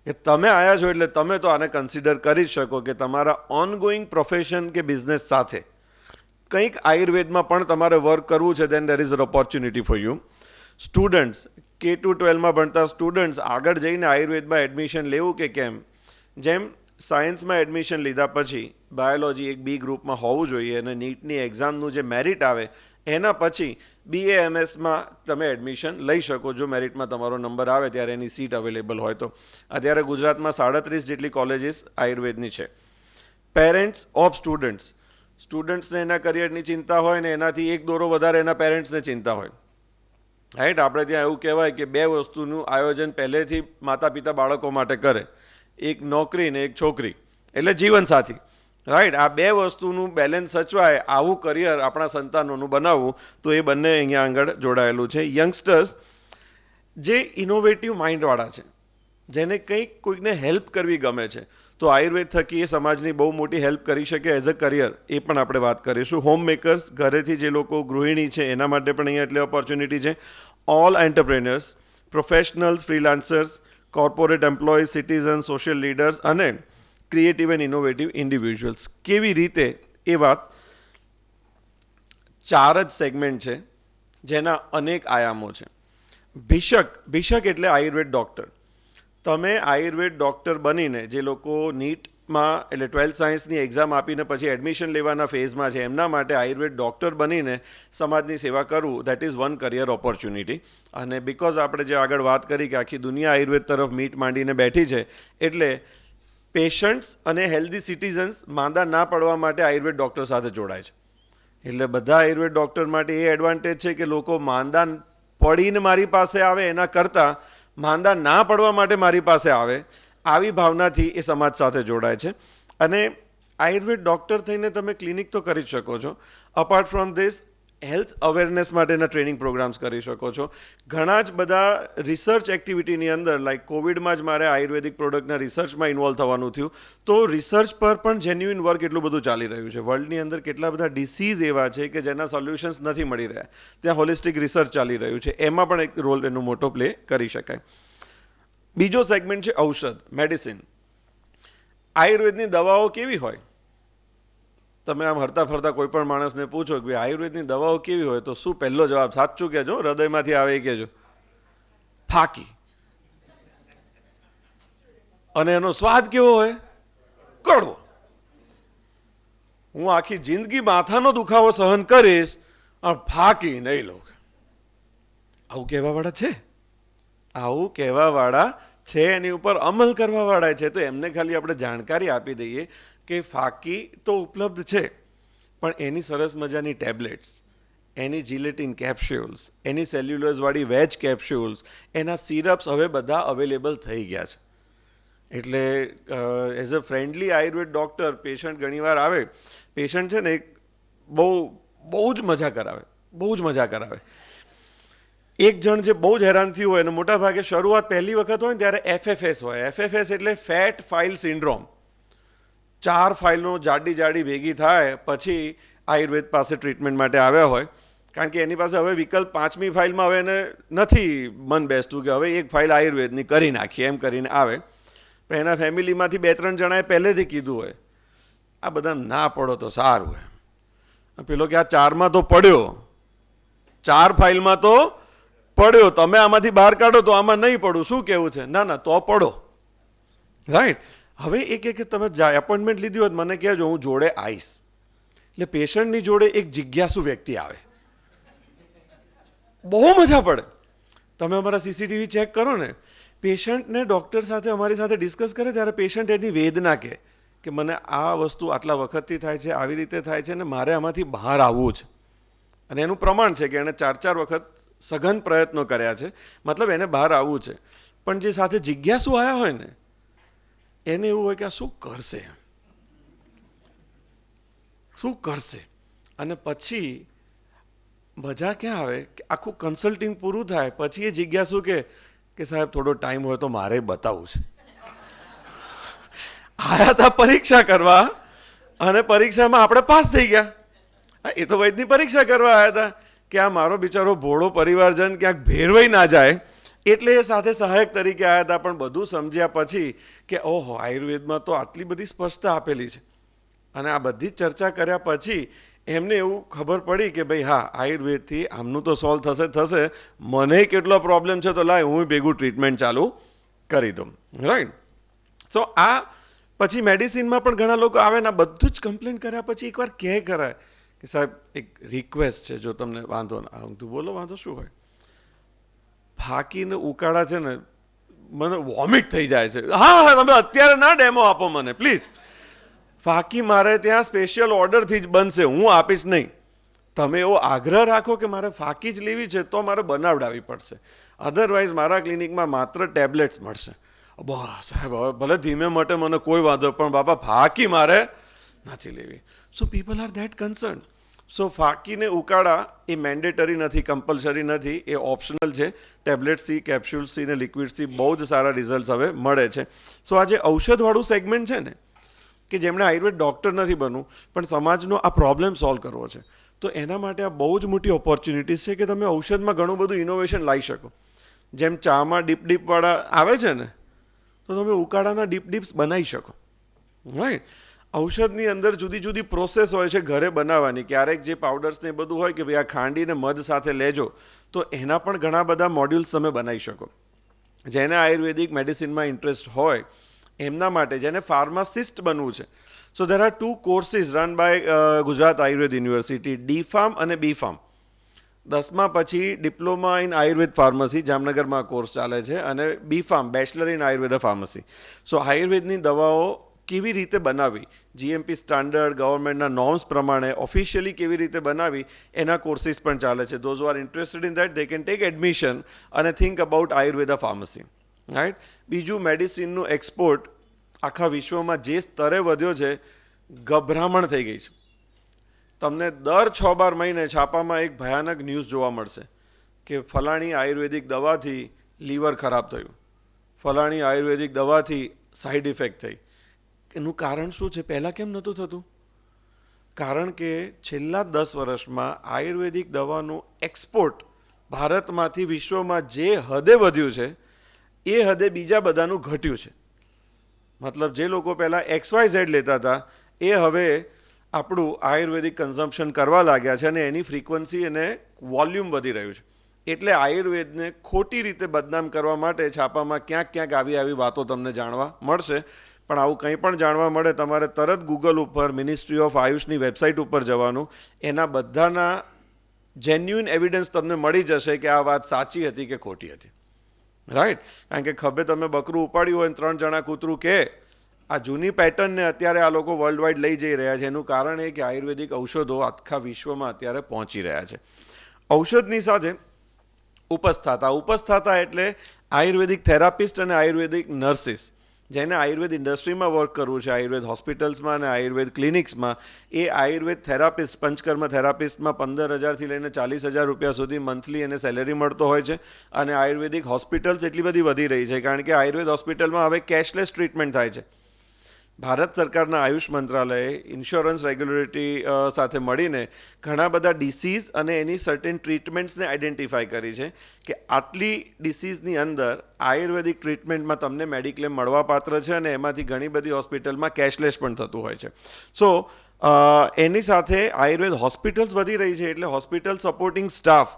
કે તમે આવ્યા છો એટલે તમે તો આને કન્સિડર કરી શકો કે તમારા ઓનગોઈંગ પ્રોફેશન કે બિઝનેસ સાથે કંઈક આયુર્વેદમાં પણ તમારે વર્ક કરવું છે, then there is an opportunity for you. Students, K to 12માં ભણતા સ્ટુડન્ટ્સ આગળ જઈને આયુર્વેદમાં એડમિશન લેવું કે કેમ, જેમ સાયન્સમાં એડમિશન લીધા પછી બાયોલોજી એક બી ગ્રુપમાં હોવું જોઈએ અને નીટની એક્ઝામનું જે મેરિટ આવે એના પછી BAMSમાં તમે એડમિશન લઈ શકો જો મેરિટમાં તમારો નંબર આવે ત્યારે એની સીટ અવેલેબલ હોય તો. અત્યારે ગુજરાતમાં 37 જેટલી કોલેજીસ આયુર્વેદની છે. પેરેન્ટ્સ ઓફ સ્ટુડન્ટ્સને એના કરિયરની ચિંતા હોય ને એનાથી એક દોરો વધારે એના પેરેન્ટ્સને ચિંતા હોય, રાઈટ. આપણે ત્યાં એવું કહેવાય કે 2 વસ્તુનું આયોજન પહેલેથી માતા પિતા બાળકો માટે કરે, એક નોકરી ને એક છોકરી એટલે જીવનસાથી, રાઈટ. આ 2 વસ્તુનું બેલેન્સ સચવાય આવું કરિયર આપણા સંતાનોનું બનાવવું, તો એ બંને અહીંયા આગળ જોડાયેલું છે. યંગસ્ટર્સ જે ઇનોવેટિવ માઇન્ડવાળા છે, જેને કંઈક કોઈકને હેલ્પ કરવી ગમે છે, તો આયુર્વેદ થકી એ સમાજની બહુ મોટી હેલ્પ કરી શકે એઝ અ કરિયર, એ પણ આપણે વાત કરીશું. હોમ મેકર્સ, ઘરેથી જે લોકો ગૃહિણી છે એના માટે પણ અહીંયા એટલી ઓપોર્ચ્યુનિટી છે. All entrepreneurs, professionals, freelancers, corporate employees, citizen, social leaders અને ક્રિએટિવ એન્ડ ઇનોવેટિવ ઇન્ડિવિજ્યુઅલ્સ. કેવી રીતે? એ વાત 4 જ સેગમેન્ટ છે જેના અનેક આયામો છે. ભિષક એટલે આયુર્વેદ ડૉક્ટર. તમે આયુર્વેદ ડૉક્ટર બનીને જે લોકો નીટમાં એટલે 12th સાયન્સની એક્ઝામ આપીને પછી એડમિશન લેવાના ફેઝમાં છે એમના માટે આયુર્વેદ ડૉક્ટર બનીને સમાજની સેવા કરવું, that is one career opportunity. અને બિકોઝ આપણે જે આગળ વાત કરી કે આખી દુનિયા આયુર્વેદ તરફ મીટ માંડીને બેઠી છે એટલે પેશન્ટ્સ અને હેલ્ધી સિટીઝન્સ માંદા ના પડવા માટે આયુર્વેદ ડૉક્ટર સાથે જોડાય છે. એટલે બધા આયુર્વેદ ડૉક્ટર માટે એ એડવાન્ટેજ છે કે લોકો માંદા પડીને મારી પાસે આવે એના કરતાં માંદા ના પડવા માટે મારી પાસે આવે, આવી ભાવનાથી એ સમાજ સાથે જોડાય છે. અને આયુર્વેદ ડૉક્ટર થઈને તમે ક્લિનિક તો કરી જ શકો છો. Apart from this health awareness માટેના ટ્રેનિંગ પ્રોગ્રામ્સ કરી શકો છો. ઘણા જ બધા રિસર્ચ એક્ટિવિટીની અંદર લાઈક કોવિડમાં જ મારે આયુર્વેદિક પ્રોડક્ટના રિસર્ચમાં ઇન્વોલ્વ થવાનું થયું, તો રિસર્ચ પર પણ જેન્યુઇન વર્ક એટલું બધું ચાલી રહ્યું છે. વર્લ્ડની અંદર કેટલા બધા ડિસીઝ એવા છે કે જેના સોલ્યુશન્સ નથી મળી રહ્યા, ત્યાં હોલિસ્ટિક રિસર્ચ ચાલી રહ્યું છે, એમાં પણ એક રોલ એનો મોટો પ્લે કરી શકાય. બીજો સેગમેન્ટ છે ઔષધ, મેડિસિન. આયુર્વેદની દવાઓ કેવી હોય? તમે આમ હરતા ફરતા કોઈ પણ માણસને પૂછો કે ભાઈ આયુર્વેદની દવાઓ કેવી હોય, તો શું પહેલો જવાબ? સાચું કહેજો, હૃદયમાંથી આવે એ કહેજો. ફાકી. અને એનો સ્વાદ કેવો હોય? કડવો. હું આખી જિંદગી માથાનો દુખાવો સહન કરીશ અને ફાકી નહીં લઉં. આવું કહેવાવાળા છે, આવું કહેવાવાળા છે, એની ઉપર અમલ કરવાવાળા છે. તો એમને ખાલી આપણે જાણકારી આપી દઈએ કે ફાકી તો ઉપલબ્ધ છે, પણ એની સરસ મજાની ટેબ્લેટ્સ, એની જીલેટિન કેપ્સ્યુલ્સ, એની સેલ્યુલોઝવાળી વેજ કેપ્સ્યુલ્સ, એના સિરપ્સ હવે બધા અવેલેબલ થઈ ગયા છે. એટલે as a friendly Ayurveda doctor patient ઘણીવાર આવે, પેશન્ટ છે ને એક બહુ જ મજા કરાવે, બહુ જ મજા કરાવે. એક જણ જે બહુ જ હેરાન થયું હોય અને મોટા ભાગે શરૂઆત પહેલી વખત હોય ને ત્યારે એફએફએસ હોય. એફએફએસ એટલે ફેટ ફાઇલ સિન્ડ્રોમ. 4 ફાઇલો જાડી જાડી ભેગી થાય પછી આયુર્વેદ પાસે ટ્રીટમેન્ટ માટે આવ્યા હોય, કારણ કે એની પાસે હવે વિકલ્પ 5મી ફાઇલમાં હવે એને નથી મન બેસતું કે હવે એક ફાઇલ આયુર્વેદની કરી નાખીએ એમ કરીને આવે. પણ એના ફેમિલીમાંથી 2-3 જણાએ પહેલેથી કીધું હોય આ બધા ના પડો તો સારું હોય. પેલો કે આ 4માં તો પડ્યો, 4 ફાઇલમાં તો પડ્યો, તમે આમાંથી બહાર કાઢો તો આમાં નહીં પડું, શું કેવું છે? ના તો પડો. રાઈટ. હવે એક તમે એપોઇન્ટમેન્ટ લીધી હોય મને કહેજો, હું જોડે આવીશ. એટલે પેશન્ટની જોડે એક જિજ્ઞાસુ વ્યક્તિ આવે, બહુ મજા પડે. તમે અમારા સીસીટીવી ચેક કરો ને, પેશન્ટને ડૉક્ટર સાથે અમારી સાથે ડિસ્કસ કરે ત્યારે પેશન્ટ એની વેદના કહે કે મને આ વસ્તુ આટલા વખતથી થાય છે, આવી રીતે થાય છે, અને મારે આમાંથી બહાર આવવું છે. અને એનું પ્રમાણ છે કે એણે 4 વખત સઘન પ્રયત્નો કર્યા છે, મતલબ એને બહાર આવવું છે. પણ જે સાથે જિજ્ઞાસુ આવ્યા હોય ને એને એવું હોય કે આ શું કરશે. અને પછી મજા ક્યાં આવે કે આખું કન્સલ્ટિંગ પૂરું થાય પછી એ જિજ્ઞાસુ કે સાહેબ થોડો ટાઈમ હોય તો મારે બતાવવું છે. આયા હતા પરીક્ષા કરવા અને પરીક્ષામાં આપણે પાસ થઈ ગયા. એ તો વૈદની પરીક્ષા કરવા આવ્યા હતા કે આ મારો બિચારો ભોળો પરિવારજન ક્યાંક ભેરવાઈ ના જાય એટલે એ સાથે સહાયક તરીકે આવ્યા હતા. પણ બધું સમજ્યા પછી કે ઓહો, આયુર્વેદમાં તો આટલી બધી સ્પષ્ટતા આપેલી છે. અને આ બધી જ ચર્ચા કર્યા પછી એમને એવું ખબર પડી કે ભાઈ હા, આયુર્વેદથી આમનું તો સોલ્વ થશે, મને કેટલો પ્રોબ્લેમ છે તો લાય હું ભેગું ટ્રીટમેન્ટ ચાલુ કરી દઉં. રાઈટ. સો આ પછી મેડિસિનમાં પણ ઘણા લોકો આવે ને બધું જ કમ્પ્લેન કર્યા પછી એકવાર કહે કરાય કે સાહેબ એક રિક્વેસ્ટ છે, જો તમને વાંધો ના આવે તો બોલો. વાંધો શું હોય? ફાકીને ઉકાળા છે ને મને વોમિટ થઈ જાય છે. હા તમે અત્યારે ના ડેમો આપો મને પ્લીઝ. ફાકી મારે ત્યાં સ્પેશિયલ ઓર્ડરથી જ બનશે, હું આપીશ નહીં. તમે એવો આગ્રહ રાખો કે મારે ફાકી જ લેવી છે તો મારે બનાવડાવી પડશે, અધરવાઇઝ મારા ક્લિનિકમાં માત્ર ટેબ્લેટ્સ મળશે. બસ સાહેબ હવે ભલે ધીમે મટે મને કોઈ વાંધો, પણ બાપા ફાકી મારે નથી લેવી. So people are that concern. So ફાકીને ઉકાળા એ મેન્ડેટરી નથી, કમ્પલસરી નથી, એ ઓપ્શનલ છે. ટેબ્લેટ્સથી, કેપ્સ્યુલ્સથી ને લિક્વિડ્સથી બહુ જ સારા રિઝલ્ટ હવે મળે છે. સો આ જે ઔષધવાળું સેગમેન્ટ છે ને, કે જેમણે આયુર્વેદ ડૉક્ટર નથી બનવું પણ સમાજનો આ પ્રોબ્લેમ સોલ્વ કરવો છે, તો એના માટે આ બહુ જ મોટી ઓપોર્ચ્યુનિટીઝ છે કે તમે ઔષધમાં ઘણું બધું ઇનોવેશન લાવી શકો. જેમ ચામાં ડીપવાળા આવે છે ને, તો તમે ઉકાળાના ડીપ્સ બનાવી શકો. રાઈટ. ઔષધની અંદર જુદી જુદી પ્રોસેસ હોય છે ઘરે બનાવવાની. ક્યારેક જે પાવડર્સ ને બધું હોય કે ભાઈ આ ખાંડીને મધ સાથે લેજો, તો એના પણ ઘણા બધા મોડ્યુલ્સ તમે બનાવી શકો. જેને આયુર્વેદિક મેડિસિનમાં ઇન્ટરેસ્ટ હોય એમના માટે, જેને ફાર્માસિસ્ટ બનવું છે. So there are 2 courses run by Gujarat Ayurveda university, D Pharm અને બી.ફાર્મ. 10મા પછી ડિપ્લોમા ઇન આયુર્વેદ ફાર્મસી, જામનગરમાં કોર્સ ચાલે છે, અને B Pharm bachelor in Ayurveda pharmacy. So આયુર્વેદની દવાઓ કેવી રીતે બનાવવી, જીએમપી સ્ટાન્ડર્ડ, ગવર્મેન્ટના નોર્મ્સ પ્રમાણે ઓફિશિયલી કેવી રીતે બનાવવી, એના કોર્સીસ પણ ચાલે છે. Those are interested in that they can take admission અને think about Ayurveda pharmacy. Right. બીજું, મેડિસિનનું એક્સપોર્ટ આખા વિશ્વમાં જે સ્તરે વધ્યો છે, ગભરામણ થઈ ગઈ છે. તમને દર 6-12 મહિને છાપામાં એક ભયાનક ન્યૂઝ જોવા મળશે કે ફલાણી આયુર્વેદિક દવાથી લીવર ખરાબ થયું, ફલાણી આયુર્વેદિક દવાથી સાઈડ ઇફેક્ટ થઈ. એનું કારણ શું છે? પહેલાં કેમ નહોતું થતું? કારણ કે છેલ્લા 10 વર્ષમાં આયુર્વેદિક દવાનું એક્સપોર્ટ ભારતમાંથી વિશ્વમાં જે હદે વધ્યું છે એ હદે બીજા બધાનું ઘટ્યું છે. મતલબ જે લોકો પહેલાં XYZ લેતા હતા એ હવે આપણું આયુર્વેદિક કન્ઝમ્પશન કરવા લાગ્યા છે અને એની ફ્રીક્વન્સી અને વોલ્યુમ વધી રહ્યું છે. એટલે આયુર્વેદને ખોટી રીતે બદનામ કરવા માટે છાપામાં ક્યાંક આવી વાતો તમને જાણવા મળશે. પણ આવું કંઈ પણ જાણવા મળે તમારે તરત ગૂગલ ઉપર મિનિસ્ટ્રી ઓફ આયુષની વેબસાઇટ ઉપર જવાનું, એના બધાના જેન્યુઇન એવિડન્સ તમને મળી જશે કે આ વાત સાચી હતી કે ખોટી હતી. રાઈટ. કારણ કે ખભે તમે બકરું ઉપાડ્યું હોય 3 જણા કૂતરું કે આ જૂની પેટર્નને અત્યારે આ લોકો વર્લ્ડ વાઇડ લઈ જઈ રહ્યા છે. એનું કારણ એ કે આયુર્વેદિક ઔષધો આખા વિશ્વમાં અત્યારે પહોંચી રહ્યા છે. ઔષધની સાથે ઉપસ્થાતા એટલે આયુર્વેદિક થેરાપિસ્ટ અને આયુર્વેદિક નર્સિસ જેને આયુર્વેદ ઇન્ડસ્ટ્રીમાં વર્ક કરવું છે, આયુર્વેદ હોસ્પિટલ્સમાં અને આયુર્વેદ ક્લિનિક્સમાં, એ આયુર્વેદ થેરાપિસ્ટ, પંચકર્મ થેરાપિસ્ટમાં 15,000થી લઈને 40,000 રૂપિયા સુધી મંથલી એને સેલેરી મળતો હોય છે. અને આયુર્વેદિક હોસ્પિટલ્સ એટલી બધી વધી રહી છે કારણ કે આયુર્વેદ હોસ્પિટલમાં હવે કેશલેસ ટ્રીટમેન્ટ થાય છે. ભારત સરકારના આયુષ મંત્રાલયે ઇન્સ્યોરન્સ રેગ્યુલેટરી સાથે મળીને ઘણા બધા ડિસીઝ અને એની સર્ટેન ટ્રીટમેન્ટ્સને આઈડેન્ટિફાઈ કરી છે કે આટલી ડિસીઝની અંદર આયુર્વેદિક ટ્રીટમેન્ટમાં તમને મેડિક્લેમ મળવાપાત્ર છે અને એમાંથી ઘણી બધી હોસ્પિટલમાં કેશલેસ પણ થતું હોય છે. સો એની સાથે આયુર્વેદ હોસ્પિટલ્સ વધી રહી છે એટલે હોસ્પિટલ સપોર્ટિંગ સ્ટાફ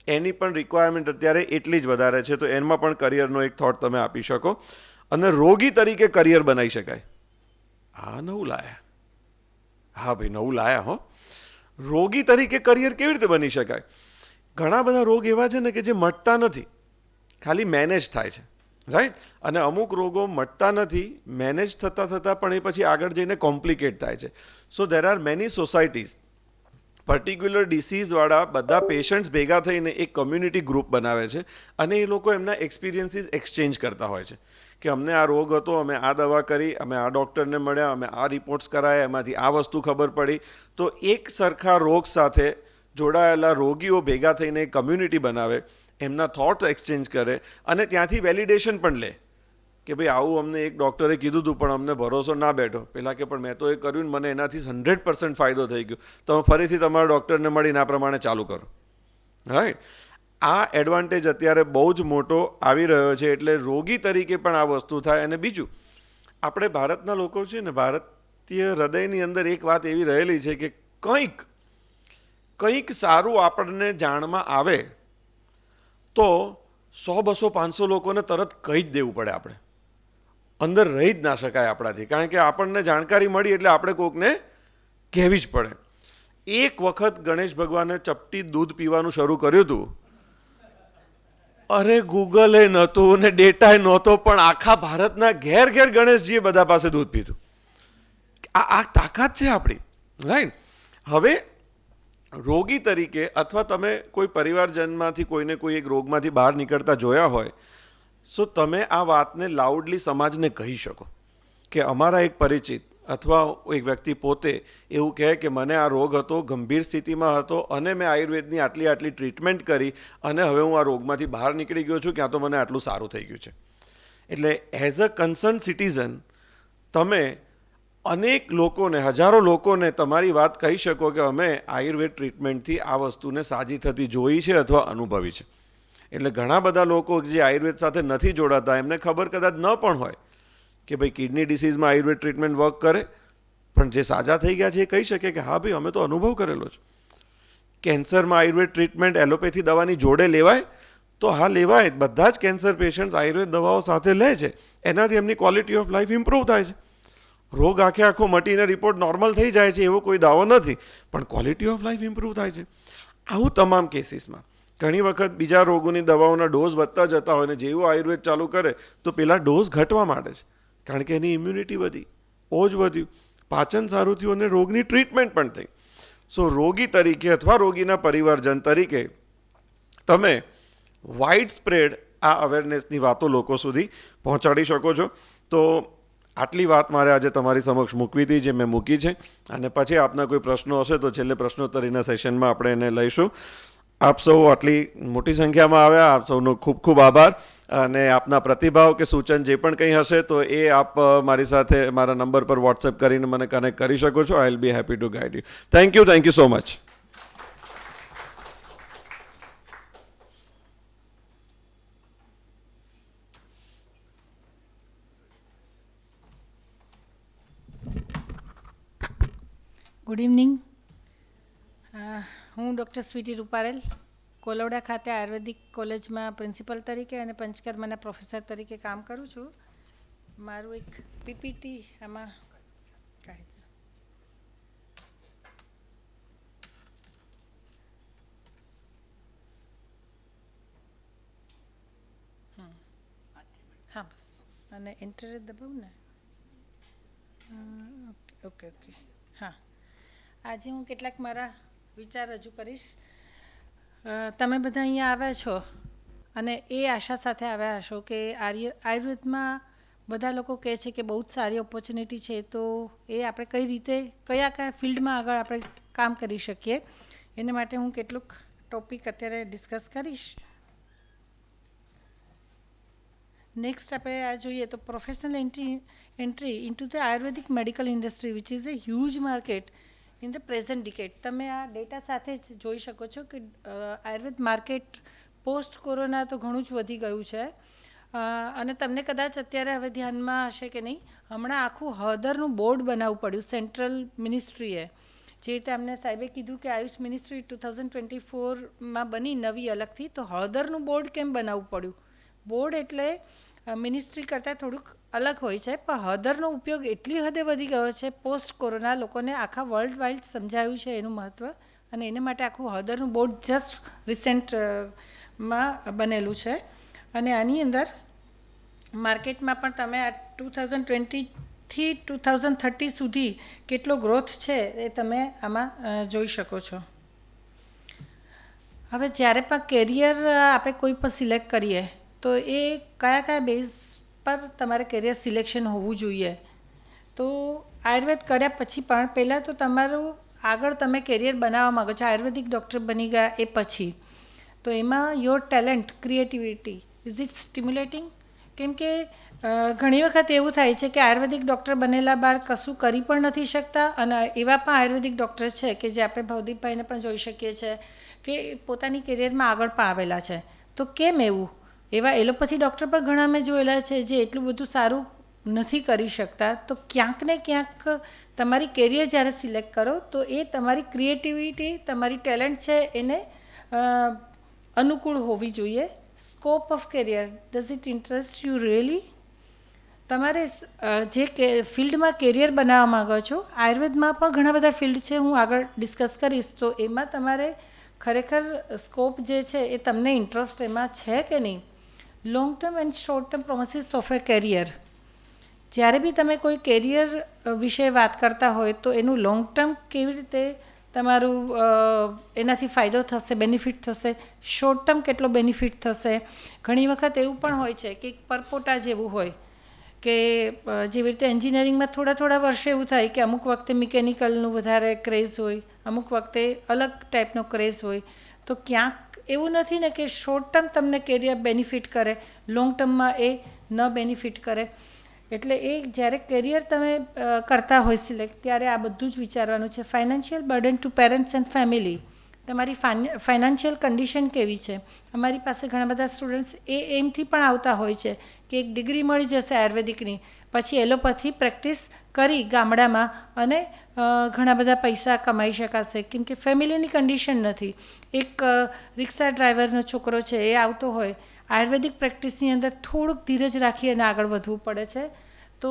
એની પણ રિક્વાયરમેન્ટ અત્યારે એટલી જ વધારે છે. તો એમાં પણ કરિયરનો એક થોટ તમે આપી શકો અને રોગી તરીકે કરિયર બનાવી શકાય. હા, નવું લાયા. હા ભાઈ, નવું લાયા હો. રોગી તરીકે કરિયર કેવી રીતે બની શકાય? ઘણા બધા રોગ એવા છે ને કે જે મટતા નથી, ખાલી મેનેજ થાય છે, રાઈટ? અને અમુક રોગો મટતા નથી, મેનેજ થતાં થતાં પણ એ પછી આગળ જઈને કોમ્પ્લિકેટ થાય છે. So there are many societies particular ડિસીઝવાળા બધા પેશન્ટ્સ ભેગા થઈને એક કમ્યુનિટી ગ્રુપ બનાવે છે અને એ લોકો એમના એક્સપિરિયન્સીસ એક્સચેન્જ કરતા હોય છે કે અમને આ રોગ હતો, અમે આ દવા કરી, અમે આ ડૉક્ટરને મળ્યા, અમે આ રિપોર્ટ્સ કરાયા, એમાંથી આ વસ્તુ ખબર પડી. તો એક સરખા રોગ સાથે જોડાયેલા રોગીઓ ભેગા થઈને એક કમ્યુનિટી બનાવે, એમના થોટ્સ એક્સચેન્જ કરે અને ત્યાંથી વેલિડેશન પણ લે કે ભાઈ આવું અમને એક ડૉક્ટરે કીધું હતું પણ અમને ભરોસો ના બેઠો. પહેલાં કે પણ મેં તો એ કર્યું ને મને એનાથી 100% ફાયદો થઈ ગયો. તમે ફરીથી તમારા ડૉક્ટરને મળીને આ પ્રમાણે ચાલુ કરો, રાઈટ? આ એડવાન્ટેજ અત્યારે બહુ જ મોટો આવી રહ્યો છે એટલે રોગી તરીકે પણ આ વસ્તુ થાય. અને બીજું, આપણે ભારતના લોકો છે ને, ભારતીય હૃદયની અંદર એક વાત એવી રહેલી છે કે કંઈક સારું આપણને જાણમાં આવે તો 100, 200, 500 લોકોને તરત કહી જ દેવું પડે. આપણે અંદર રહી જ ના શકાય આપણાથી, કારણ કે આપણને જાણકારી મળી એટલે આપણે કોકને કહેવી જ પડે. એક વખત ગણેશ ભગવાને ચપટી દૂધ પીવાનું શરૂ કર્યું હતું, અરે ગૂગલે નહોતું ને ડેટાય નહોતો પણ આખા ભારતના ઘેર ઘેર ગણેશજીએ બધા પાસે દૂધ પીધું. આ તાકાત છે આપણી, રાઈટ? હવે રોગી તરીકે અથવા તમે કોઈ પરિવારજનમાંથી કોઈને કોઈ એક રોગમાંથી બહાર નીકળતા જોયા હોય, સો તમે આ વાતને લાઉડલી સમાજને કહી શકો કે અમારા એક પરિચિત અથવા એક વ્યક્તિ પોતે એવું કહે કે મને આ રોગ હતો, ગંભીર સ્થિતિમાં હતો અને મેં આયુર્વેદની આટલી ટ્રીટમેન્ટ કરી અને હવે હું આ રોગમાંથી બહાર નીકળી ગયો છું, ક્યાં તો મને આટલું સારું થઈ ગયું છે. એટલે એઝ અ કન્સર્ન સિટીઝન તમે અનેક લોકોને, હજારો લોકોને તમારી વાત કહી શકો કે અમે આયુર્વેદ ટ્રીટમેન્ટથી આ વસ્તુને સાજી થતી જોઈ છે અથવા અનુભવી છે. એટલે ઘણા બધા લોકો જે આયુર્વેદ સાથે નથી જોડાતા એમને ખબર કદાચ ન પણ હોય કે ભાઈ કિડની ડિસીઝમાં આયુર્વેદ ટ્રીટમેન્ટ વર્ક કરે, પણ જે સાજા થઈ ગયા છે એ કહી શકે કે હા ભાઈ અમે તો અનુભવ કરેલો છે. કેન્સરમાં આયુર્વેદ ટ્રીટમેન્ટ એલોપેથી દવાની જોડે લેવાય તો હા લેવાય. બધા જ કેન્સર પેશન્ટ્સ આયુર્વેદ દવાઓ સાથે લે છે, એનાથી એમની ક્વોલિટી ઓફ લાઈફ ઇમ્પ્રૂવ થાય છે. રોગ આખો મટીને રિપોર્ટ નોર્મલ થઈ જાય છે એવો કોઈ દાવો નથી, પણ ક્વોલિટી ઓફ લાઈફ ઇમ્પ્રૂવ થાય છે. આવું તમામ કેસીસમાં ઘણી વખત બીજા રોગોની દવાઓના ડોઝ વધતા જતા હોય ને જેવું આયુર્વેદ ચાલુ કરે તો પેલા ડોઝ ઘટવા માંડે છે, કારણ કે એની ઇમ્યુનિટી વધી, ઓજ વધ્યું, પાચન સારું થયું અને રોગની ટ્રીટમેન્ટ પણ થઈ. સો રોગી તરીકે અથવા રોગીના પરિવારજન તરીકે તમે વાઇડ સ્પ્રેડ આ અવેરનેસની વાતો લોકો સુધી પહોંચાડી શકો છો. તો આટલી વાત મારે આજે તમારી સમક્ષ મૂકવી હતી, જે મેં મૂકી છે. અને પછી આપના કોઈ પ્રશ્નો હશે તો છેલ્લે પ્રશ્નોત્તરીના સેશનમાં આપણે એને લઈશું. આપ સૌ આટલી મોટી સંખ્યામાં આવ્યા, આપ સૌનો ખૂબ ખૂબ આભાર. અને આપના પ્રતિભાવ કે સૂચન જે પણ કંઈ હશે તો એ આપ મારી સાથે મારા નંબર પર વોટ્સએપ કરીને મને કનેક્ટ કરી શકો છો. I will be happy to guide you. Thank you so much. Good evening. હું ડૉક્ટર સ્વીટી રૂપારેલ, કોલોડા ખાતે આયુર્વેદિક કોલેજમાં પ્રિન્સિપલ તરીકે અને પંચકર્મના પ્રોફેસર તરીકે કામ કરું છું. મારું એક પીપીટી આમાં કાઢી દો. હા બસ, અને એન્ટર દબાવું ને. ઓકે. હા, આજે હું કેટલાક મારા વિચાર રજૂ કરીશ. તમે બધા અહીંયા આવ્યા છો અને એ આશા સાથે આવ્યા હશો કે આયુર્વેદમાં બધા લોકો કહે છે કે બહુ જ સારી ઓપોર્ચ્યુનિટી છે, તો એ આપણે કઈ રીતે કયા ફિલ્ડમાં આગળ આપણે કામ કરી શકીએ એને માટે હું કેટલુંક ટોપિક અત્યારે ડિસ્કસ કરીશ. નેક્સ્ટ આપણે આ જોઈએ તો professional entry into the Ayurvedic medical industry which is A huge market in the present decade. તમે આ ડેટા સાથે જ જોઈ શકો છો કે આયુર્વેદ માર્કેટ પોસ્ટ કોરોના તો ઘણું જ વધી ગયું છે. અને તમને કદાચ અત્યારે હવે ધ્યાનમાં હશે કે નહીં, હમણાં આખું હળદરનું બોર્ડ બનાવવું પડ્યું સેન્ટ્રલ મિનિસ્ટ્રીએ. જે રીતે અમને સાહેબે કીધું કે આયુષ મિનિસ્ટ્રી 2024માં બની નવી અલગથી, તો હળદરનું બોર્ડ કેમ બનાવવું પડ્યું? બોર્ડ એટલે મિનિસ્ટ્રી કરતાં થોડુંક અલગ હોય છે, પણ હળદરનો ઉપયોગ એટલી હદે વધી ગયો છે પોસ્ટ કોરોના, લોકોને આખા વર્લ્ડ વાઇડ સમજાયું છે એનું મહત્ત્વ, અને એને માટે આખું હળદરનું બોર્ડ જસ્ટ રિસેન્ટમાં બનેલું છે. અને આની અંદર માર્કેટમાં પણ તમે આ 2020થી 2030 સુધી કેટલો ગ્રોથ છે એ તમે આમાં જોઈ શકો છો. હવે જ્યારે પણ કેરિયર આપણે કોઈ પણ સિલેક્ટ કરીએ તો એ કયા બેઝ પર તમારે કેરિયર સિલેક્શન હોવું જોઈએ. તો આયુર્વેદ કર્યા પછી પણ પહેલાં તો તમારું આગળ તમે કેરિયર બનાવવા માગો છો, આયુર્વેદિક ડૉક્ટર બની ગયા એ પછી, તો એમાં your talent, creativity, is it stimulating? કેમ કે ઘણી વખત એવું થાય છે કે આયુર્વેદિક ડૉક્ટર બનેલા બાદ કશું કરી પણ નથી શકતા, અને એવા પણ આયુર્વેદિક ડૉક્ટર છે કે જે આપણે ભવદીપભાઈને પણ જોઈ શકીએ છીએ કે પોતાની કેરિયરમાં આગળ પણ આવેલા છે. તો કેમ એવું? એવા એલોપેથી ડૉક્ટર પણ ઘણા મેં જોયેલા છે જે એટલું બધું સારું નથી કરી શકતા. તો ક્યાંક ને ક્યાંક તમારી કેરિયર જ્યારે સિલેક્ટ કરો તો એ તમારી ક્રિએટિવિટી, તમારી ટેલેન્ટ છે એને અનુકૂળ હોવી જોઈએ. Scope of career, does it interest you really? તમારે જે ફિલ્ડમાં કેરિયર બનાવવા માગો છો, આયુર્વેદમાં પણ ઘણા બધા ફિલ્ડ છે, હું આગળ ડિસ્કસ કરીશ, તો એમાં તમારે ખરેખર સ્કોપ જે છે એ તમને ઇન્ટરેસ્ટ એમાં છે કે નહીં. Long term and short term promises of a career. જ્યારે બી તમે કોઈ કેરિયર વિશે વાત કરતા હોય તો એનું લોંગ ટર્મ કેવી રીતે તમારું એનાથી ફાયદો થશે, બેનિફિટ થશે, શોર્ટ ટર્મ કેટલો બેનિફિટ થશે. ઘણી વખત એવું પણ હોય છે કે પરપોટા જેવું હોય કે જેવી રીતે એન્જિનિયરિંગમાં થોડા વર્ષે એવું થાય કે અમુક વખતે મિકેનિકલનું વધારે ક્રેઝ હોય, અમુક વખતે અલગ ટાઈપનો ક્રેઝ હોય. તો ક્યાંક એવું નથી ને કે શોર્ટ ટર્મ તમને કેરિયર બેનિફિટ કરે, લોંગ ટર્મમાં એ ન બેનિફિટ કરે. એટલે એ જ્યારે કેરિયર તમે કરતા હોય સિલેક્ટ, ત્યારે આ બધું જ વિચારવાનું છે. Financial burden to parents and family. તમારી ફાઇનાન્શિયલ કન્ડિશન કેવી છે? અમારી પાસે ઘણા બધા સ્ટુડન્ટ્સ એ એમથી પણ આવતા હોય છે કે એક ડિગ્રી મળી જશે આયુર્વેદિકની, પછી એલોપેથી પ્રેક્ટિસ કરી ગામડામાં અને ઘણા બધા પૈસા કમાઈ શકાશે, કેમ કે ફેમિલીની કન્ડિશન નથી. એક રિક્ષા ડ્રાઈવરનો છોકરો છે એ આવતો હોય, આયુર્વેદિક પ્રેક્ટિસની અંદર થોડુંક ધીરજ રાખી અને આગળ વધવું પડે છે. તો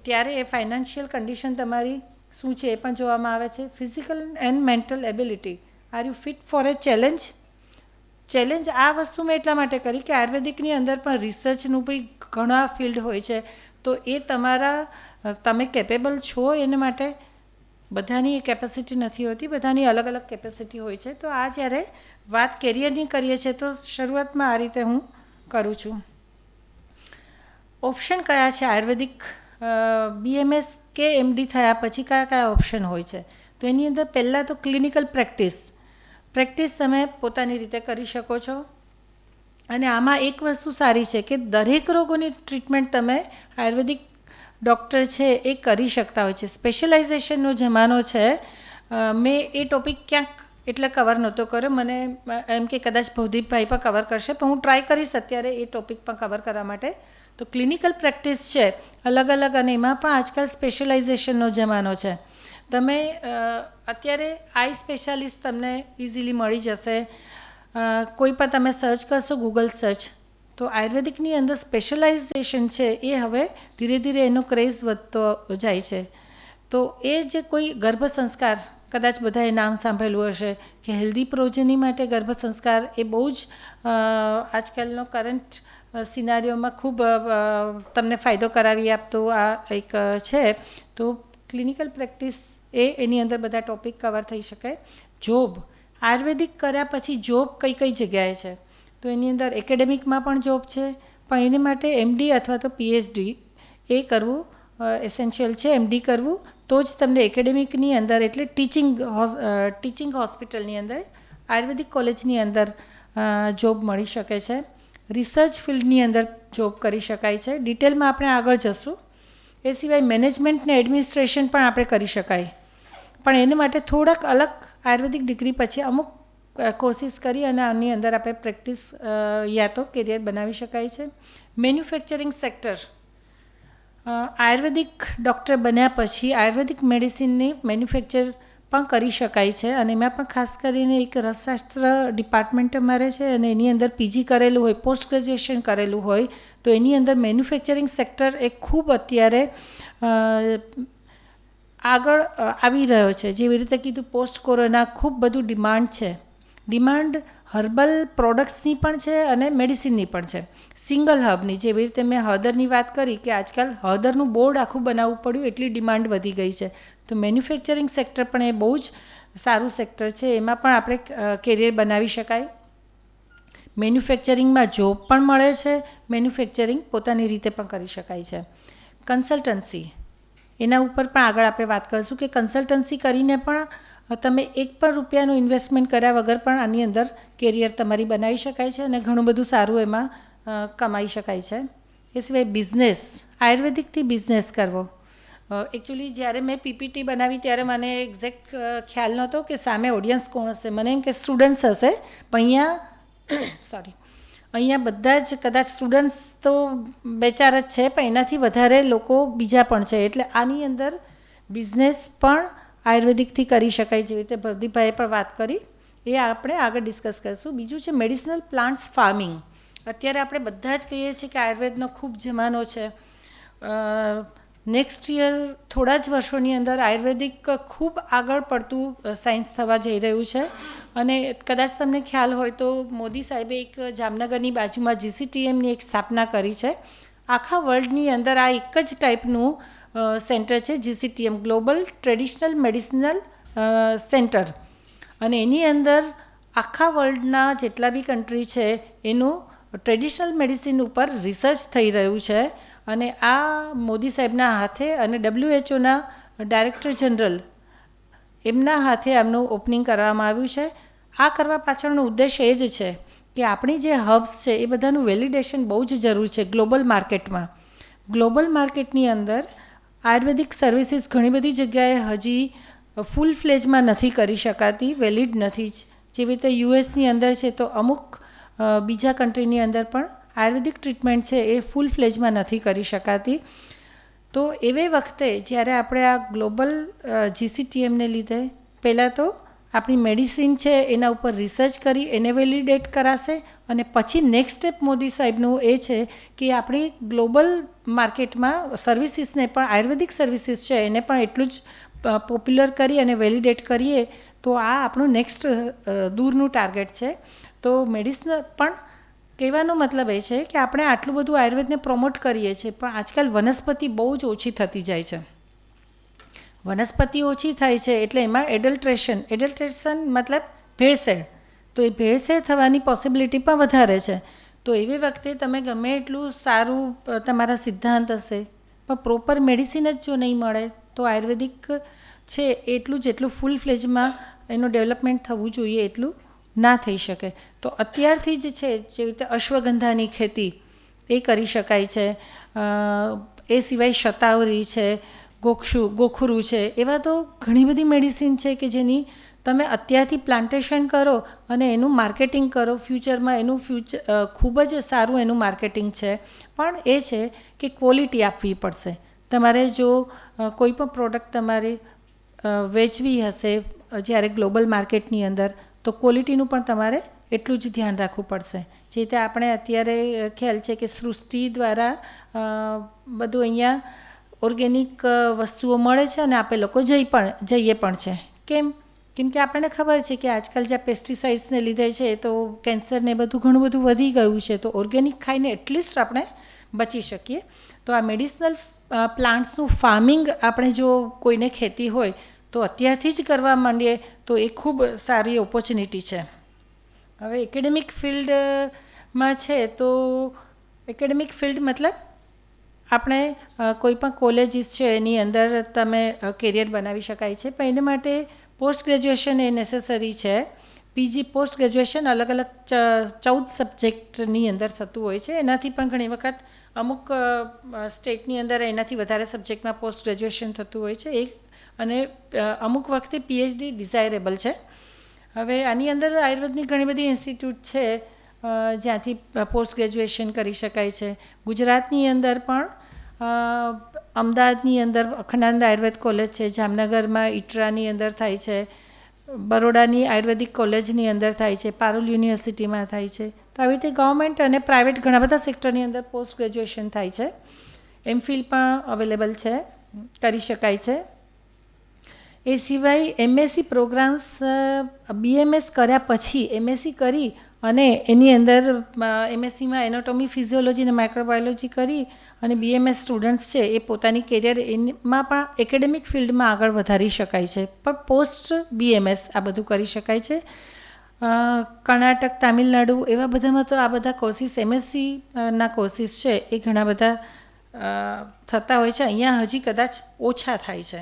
ત્યારે એ ફાઇનાન્શિયલ કન્ડિશન તમારી શું છે એ પણ જોવામાં આવે છે. Physical and mental ability. Are you fit for a challenge? Challenge આ વસ્તુ મેં એટલા માટે કરી કે આયુર્વેદિકની અંદર પણ રિસર્ચનું બી ઘણા ફિલ્ડ હોય છે, તો એ તમે કેપેબલ છો એના માટે. બધાની એ કેપેસિટી નથી હોતી, બધાની અલગ અલગ કેપેસિટી હોય છે. તો આ જ્યારે વાત કેરિયરની કરીએ છીએ તો શરૂઆતમાં આ રીતે હું કરું છું. ઓપ્શન કયા છે આયુર્વેદિક BMS કે MD થયા પછી કયા ઓપ્શન હોય છે? તો એની અંદર પહેલાં તો ક્લિનિકલ પ્રેક્ટિસ તમે પોતાની રીતે કરી શકો છો. અને આમાં એક વસ્તુ સારી છે કે દરેક રોગોની ટ્રીટમેન્ટ તમે આયુર્વેદિક ડૉક્ટર છે એ કરી શકતા હોય છે. સ્પેશિયલાઇઝેશનનો જમાનો છે. મેં એ ટૉપિક ક્યાંક એટલે કવર નહોતો કર્યો, મને એમ કે કદાચ ભવદીપભાઈ પણ કવર કરશે, પણ હું ટ્રાય કરીશ અત્યારે એ ટૉપિક પણ કવર કરવા માટે. તો ક્લિનિકલ પ્રેક્ટિસ છે અલગ અલગ, અને એમાં પણ આજકાલ સ્પેશિયલાઇઝેશનનો જમાનો છે. તમે અત્યારે આઈ સ્પેશિયાલિસ્ટ તમને ઇઝીલી મળી જશે. કોઈ પણ તમે સર્ચ કરશો ગૂગલ સર્ચ, તો આયુર્વેદિકની અંદર સ્પેશિયલાઇઝેશન છે એ હવે ધીરે ધીરે એનો ક્રેઝ વધતો જાય છે. તો એ જે કોઈ ગર્ભ સંસ્કાર, કદાચ બધાએ નામ સાંભળેલું હશે કે હેલ્ધી પ્રોજની માટે ગર્ભ સંસ્કાર એ બહુ જ આજકાલનો કરંટ સિનારીઓમાં ખૂબ તમને ફાયદો કરાવી આપતો આ એક છે. તો ક્લિનિકલ પ્રેક્ટિસ એની અંદર બધા ટૉપિક કવર થઈ શકે. જોબ, આયુર્વેદિક કર્યા પછી જોબ કઈ જગ્યાએ છે? તો એની અંદર એકેડેમિકમાં પણ જોબ છે, પણ એની માટે MD અથવા તો PhD એ કરવું એસેન્શિયલ છે. MD કરવું તો જ તમને એકેડેમિકની અંદર એટલે ટીચિંગ હોસ્પિટલની અંદર આયુર્વેદિક કોલેજની અંદર જોબ મળી શકે છે. રિસર્ચ ફિલ્ડની અંદર જોબ કરી શકાય છે. ડિટેલમાં આપણે આગળ જશું. એ સિવાય મેનેજમેન્ટ ને એડમિનિસ્ટ્રેશન પણ આપણે કરી શકાય, પણ એને માટે થોડાક અલગ આયુર્વેદિક ડિગ્રી પછી અમુક કોર્સિસ કરી અને આની અંદર આપણે પ્રેક્ટિસ યા તો કેરિયર બનાવી શકાય છે. મેન્યુફેક્ચરિંગ સેક્ટર, આયુર્વેદિક ડૉક્ટર બન્યા પછી આયુર્વેદિક મેડિસિનની મેન્યુફેક્ચર પણ કરી શકાય છે, અને એમાં પણ ખાસ કરીને એક રસશાસ્ત્ર ડિપાર્ટમેન્ટ અમારે છે, અને એની અંદર PG કરેલું હોય, પોસ્ટ ગ્રેજ્યુએશન કરેલું હોય તો એની અંદર મેન્યુફેક્ચરિંગ સેક્ટર એ ખૂબ અત્યારે આગળ આવી રહ્યો છે. જેવી રીતે કીધું પોસ્ટ કોરોના ખૂબ બધું ડિમાન્ડ છે. ડિમાન્ડ હર્બલ પ્રોડક્ટ્સની પણ છે અને મેડિસિનની પણ છે. સિંગલ હબની, જેવી રીતે મેં હળદરની વાત કરી કે આજકાલ હળદરનું બોર્ડ આખું બનાવવું પડ્યું એટલી ડિમાન્ડ વધી ગઈ છે. તો મેન્યુફેક્ચરિંગ સેક્ટર પણ એ બહુ જ સારું સેક્ટર છે. એમાં પણ આપણે કેરિયર બનાવી શકાય. મેન્યુફેક્ચરિંગમાં જોબ પણ મળે છે, મેન્યુફેક્ચરિંગ પોતાની રીતે પણ કરી શકાય છે. કન્સલ્ટન્સી, એના ઉપર પણ આગળ આપણે વાત કરીશું કે કન્સલ્ટન્સી કરીને પણ તમે એક પણ રૂપિયાનું ઇન્વેસ્ટમેન્ટ કર્યા વગર પણ આની અંદર કેરિયર તમારી બનાવી શકાય છે અને ઘણું બધું સારું એમાં કમાઈ શકાય છે. એ સિવાય બિઝનેસ, આયુર્વેદિકથી બિઝનેસ કરવો. એકચ્યુઅલી જ્યારે મેં PPT બનાવી ત્યારે મને એક્ઝેક્ટ ખ્યાલ નહોતો કે સામે ઓડિયન્સ કોણ હશે. મને એમ કે સ્ટુડન્ટ્સ હશે, પણ અહીંયા બધા જ કદાચ સ્ટુડન્ટ્સ તો 2-4 જ છે, પણ એનાથી વધારે લોકો બીજા પણ છે. એટલે આની અંદર બિઝનેસ પણ આયુર્વેદિકથી કરી શકાય, જેવી રીતે ભરદીપભાઈએ પણ વાત કરી, એ આપણે આગળ ડિસ્કસ કરીશું. બીજું છે મેડિસિનલ પ્લાન્ટ્સ ફાર્મિંગ. અત્યારે આપણે બધા જ કહીએ છીએ કે આયુર્વેદનો ખૂબ જમાનો છે. નેક્સ્ટ યર થોડા જ વર્ષોની અંદર આયુર્વેદિક ખૂબ આગળ પડતું સાયન્સ થવા જઈ રહ્યું છે. અને કદાચ તમને ખ્યાલ હોય તો મોદી સાહેબે એક જામનગરની બાજુમાં GCTMની એક સ્થાપના કરી છે. આખા વર્લ્ડની અંદર આ એક જ ટાઈપનું સેન્ટર છે, GCTM, global traditional medicinal centre. અને એની અંદર આખા વર્લ્ડના જેટલા બી કન્ટ્રી છે એનું ટ્રેડિશનલ મેડિસિન ઉપર રિસર્ચ થઈ રહ્યું છે. અને આ મોદી સાહેબના હાથે અને WHOના ડાયરેક્ટર જનરલ એમના હાથે આમનું ઓપનિંગ કરવામાં આવ્યું છે. આ કરવા પાછળનો ઉદ્દેશ એ જ છે કે આપણી જે હબ્સ છે એ બધાનું વેલિડેશન બહુ જ જરૂર છે ગ્લોબલ માર્કેટમાં. ગ્લોબલ માર્કેટની અંદર આયુર્વેદિક સર્વિસીસ ઘણી બધી જગ્યાએ હજી ફૂલ ફ્લેજમાં નથી કરી શકાતી, વેલિડ નથી જ. જેવી રીતે યુએસની અંદર છે તો અમુક બીજા કન્ટ્રીની અંદર પણ આયુર્વેદિક ટ્રીટમેન્ટ છે એ ફૂલ ફ્લેજમાં નથી કરી શકાતી. તો એવે વખતે જ્યારે આપણે આ ગ્લોબલ GCTMને લીધે પહેલાં તો આપણી મેડિસિન છે એના ઉપર રિસર્ચ કરી એને વેલિડેટ કરાશે, અને પછી નેક્સ્ટ સ્ટેપ મોદી સાહેબનું એ છે કે આપણી ગ્લોબલ માર્કેટમાં સર્વિસીસને પણ, આયુર્વેદિક સર્વિસીસ છે એને પણ એટલું જ પોપ્યુલર કરી અને વેલિડેટ કરીએ તો આ આપણું નેક્સ્ટ દૂરનું ટાર્ગેટ છે. તો મેડિસિન પણ કહેવાનો મતલબ એ છે કે આપણે આટલું બધું આયુર્વેદને પ્રમોટ કરીએ છીએ, પણ આજકાલ વનસ્પતિ બહુ જ ઓછી થતી જાય છે. વનસ્પતિ ઓછી થાય છે એટલે એમાં એડલ્ટ્રેશન મતલબ ભેળસેળ, તો એ ભેળસેળ થવાની પોસિબિલિટી પણ વધારે છે. તો એવી વખતે તમે ગમે એટલું સારું તમારા સિદ્ધાંત હશે, પણ પ્રોપર મેડિસિન જ જો નહીં મળે તો આયુર્વેદિક છે એટલું જેટલું ફૂલ ફ્લેજમાં એનું ડેવલપમેન્ટ થવું જોઈએ એટલું ના થઈ શકે. તો અત્યારથી જ છે જેવી રીતે અશ્વગંધાની ખેતી એ કરી શકાય છે. એ સિવાય શતાવરી છે, ગોખરું છે, એવા તો ઘણી બધી મેડિસિન છે કે જેની તમે અત્યારથી પ્લાન્ટેશન કરો અને એનું માર્કેટિંગ કરો. ફ્યુચરમાં એનું ખૂબ જ સારું એનું માર્કેટિંગ છે. પણ એ છે કે ક્વોલિટી આપવી પડશે. તમારે જો કોઈ પણ પ્રોડક્ટ તમારે વેચવી હશે જ્યારે ગ્લોબલ માર્કેટની અંદર, તો ક્વોલિટીનું પણ તમારે એટલું જ ધ્યાન રાખવું પડશે. જે રીતે આપણે અત્યારે ખ્યાલ છે કે સૃષ્ટિ દ્વારા બધું અહીંયા ઓર્ગેનિક વસ્તુઓ મળે છે અને આપણે લોકો જઈએ પણ છે. કેમ કે આપણને ખબર છે કે આજકાલ જે પેસ્ટિસાઇડ્સને લીધે છે તો કેન્સરને બધું ઘણું બધું વધી ગયું છે. તો ઓર્ગેનિક ખાઈને એટલીસ્ટ આપણે બચી શકીએ. તો આ મેડિસિનલ પ્લાન્ટ્સનું ફાર્મિંગ આપણે જો કોઈને ખેતી હોય તો અત્યારથી જ કરવા માંડીએ તો એ ખૂબ સારી ઓપોર્ચ્યુનિટી છે. હવે એકેડેમિક ફિલ્ડમાં છે તો એકેડેમિક ફિલ્ડ મતલબ આપણે કોઈ પણ કોલેજીસ છે એની અંદર તમે કેરિયર બનાવી શકાય છે, પણ એને માટે પોસ્ટ ગ્રેજ્યુએશન એ નેસેસરી છે. પીજી પોસ્ટ ગ્રેજ્યુએશન અલગ અલગ 14 સબ્જેક્ટની અંદર થતું હોય છે. એનાથી પણ ઘણી વખત અમુક સ્ટેટની અંદર એનાથી વધારે સબ્જેક્ટમાં પોસ્ટ ગ્રેજ્યુએશન થતું હોય છે. અને અમુક વખતે પીએચડી ડિઝાયરેબલ છે. હવે આની અંદર આયુર્વેદની ઘણી બધી ઇન્સ્ટિટ્યૂટ છે જ્યાંથી પોસ્ટ ગ્રેજ્યુએશન કરી શકાય છે. ગુજરાતની અંદર પણ અમદાવાદની અંદર અખંડાનંદ આયુર્વેદ કોલેજ છે, જામનગરમાં ઇટરાની અંદર થાય છે, બરોડાની આયુર્વેદિક કોલેજની અંદર થાય છે, પારુલ યુનિવર્સિટીમાં થાય છે. તો આવી રીતે ગવર્મેન્ટ અને પ્રાઇવેટ ઘણા બધા સેક્ટરની અંદર પોસ્ટ ગ્રેજ્યુએશન થાય છે. એમફિલ પણ અવેલેબલ છે, કરી શકાય છે. એ સિવાય એમએસસી પ્રોગ્રામ્સ બીએમએસ કર્યા પછી એમએસસી કરી અને એની અંદર એમએસસીમાં એનાટોમી, ફિઝિયોલોજી અને માઇક્રોબાયોલોજી કરી અને બીએમએસ સ્ટુડન્ટ્સ છે એ પોતાની કેરિયર એમાં પણ એકેડેમિક ફિલ્ડમાં આગળ વધારી શકાય છે. પણ પોસ્ટ બીએમએસ આ બધું કરી શકાય છે. કર્ણાટક, તામિલનાડુ એવા બધામાં તો આ બધા કોર્સિસ એમએસસીના કોર્સિસ છે એ ઘણા બધા થતા હોય છે. અહીંયા હજી કદાચ ઓછા થાય છે.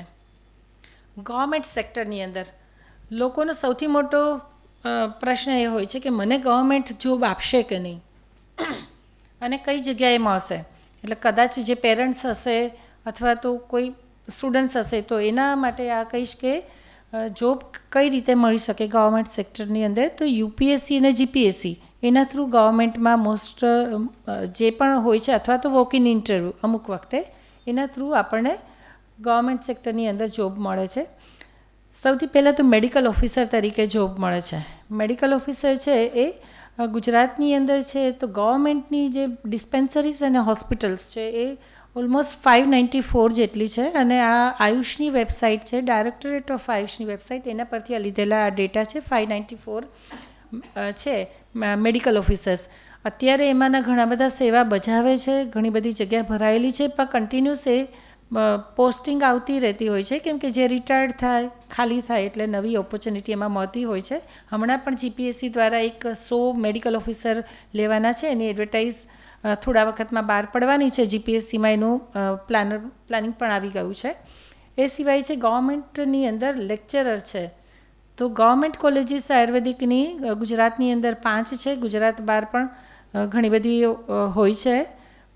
ગવર્મેન્ટ સેક્ટરની અંદર લોકોનો સૌથી મોટો પ્રશ્ન એ હોય છે કે મને ગવર્મેન્ટ જોબ આપશે કે નહીં અને કઈ જગ્યાએ મળશે. એટલે કદાચ જે પેરેન્ટ્સ હશે અથવા તો કોઈ સ્ટુડન્ટ્સ હશે તો એના માટે આ કહીશ કે જોબ કઈ રીતે મળી શકે ગવર્મેન્ટ સેક્ટરની અંદર. તો યુપીએસસી અને જીપીએસસી એના થ્રુ ગવર્મેન્ટમાં મોસ્ટ જે પણ હોય છે અથવા તો વોક ઇન ઇન્ટરવ્યૂ અમુક વખતે એના થ્રુ આપણને ગવર્મેન્ટ સેક્ટરની અંદર જોબ મળે છે. સૌથી પહેલાં તો મેડિકલ ઓફિસર તરીકે જોબ મળે છે. મેડિકલ ઓફિસર છે એ ગુજરાતની અંદર છે તો ગવર્મેન્ટની જે ડિસ્પેન્સરીઝ અને હોસ્પિટલ્સ છે એ ઓલમોસ્ટ 594 જેટલી છે. અને આ આયુષની વેબસાઇટ છે, ડાયરેક્ટરેટ ઓફ આયુષની વેબસાઇટ, એના પરથી આ લીધેલા આ ડેટા છે. 594 છે મેડિકલ ઓફિસર્સ. અત્યારે એમાંના ઘણા બધા સેવા બજાવે છે, ઘણી બધી જગ્યા ભરાયેલી છે, પણ કન્ટિન્યુઅસ એ પોસ્ટિંગ આવતી રહેતી હોય છે કેમ કે જે રિટાયર્ડ થાય, ખાલી થાય એટલે નવી ઓપોર્ચ્યુનિટી એમાં મળતી હોય છે. હમણાં પણ જીપીએસસી દ્વારા એક 100 મેડિકલ ઓફિસર લેવાના છે, એની એડવર્ટાઇઝ થોડા વખતમાં બહાર પડવાની છે. જીપીએસસીમાં એનું પ્લાનિંગ પણ આવી ગયું છે. એ સિવાય છે ગવર્મેન્ટની અંદર લેક્ચરર છે. તો ગવર્મેન્ટ કોલેજીસ આયુર્વેદિકની ગુજરાતની અંદર 5 છે, ગુજરાત બહાર પણ ઘણી બધી હોય છે.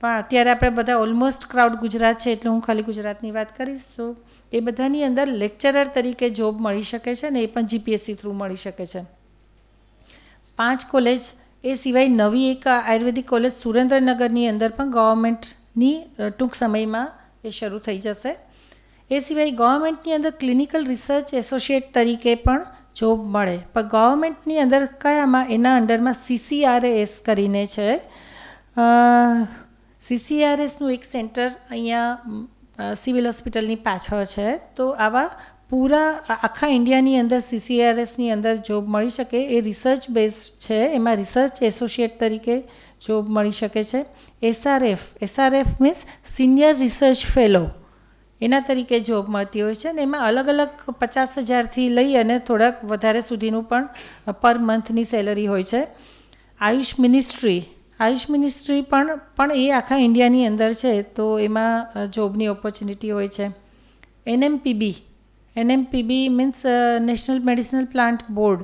પણ અત્યારે આપણે બધા ઓલમોસ્ટ ક્રાઉડ ગુજરાત છે એટલે હું ખાલી ગુજરાતની વાત કરીશ. તો એ બધાની અંદર લેક્ચરર તરીકે જોબ મળી શકે છે ને એ પણ જીપીએસસી થ્રુ મળી શકે છે. 5 કોલેજ. એ સિવાય નવી એક આયુર્વેદિક કોલેજ સુરેન્દ્રનગરની અંદર પણ ગવર્મેન્ટની ટૂંક સમયમાં એ શરૂ થઈ જશે. એ સિવાય ગવર્મેન્ટની અંદર ક્લિનિકલ રિસર્ચ એસોસિએટ તરીકે પણ જોબ મળે. પણ ગવર્મેન્ટની અંદર કયામાં એના અંડરમાં CCRAS કરીને છે. CCRSનું એક સેન્ટર અહીંયા સિવિલ હોસ્પિટલની પાછળ છે. તો આવા પૂરા આખા ઇન્ડિયાની અંદર CCRSની અંદર જોબ મળી શકે એ રિસર્ચ બેઝ છે. એમાં રિસર્ચ એસોસિએટ તરીકે જોબ મળી શકે છે. SRF means senior research fellow, એના તરીકે જોબ મળતી હોય છે. અને એમાં અલગ અલગ 50,000થી લઈ અને થોડાક વધારે સુધીનું પણ પર મંથની સેલરી હોય છે. આયુષ મિનિસ્ટ્રી પણ એ આખા ઇન્ડિયાની અંદર છે તો એમાં જોબની ઓપોર્ચ્યુનિટી હોય છે. NMPB means national medicinal plant board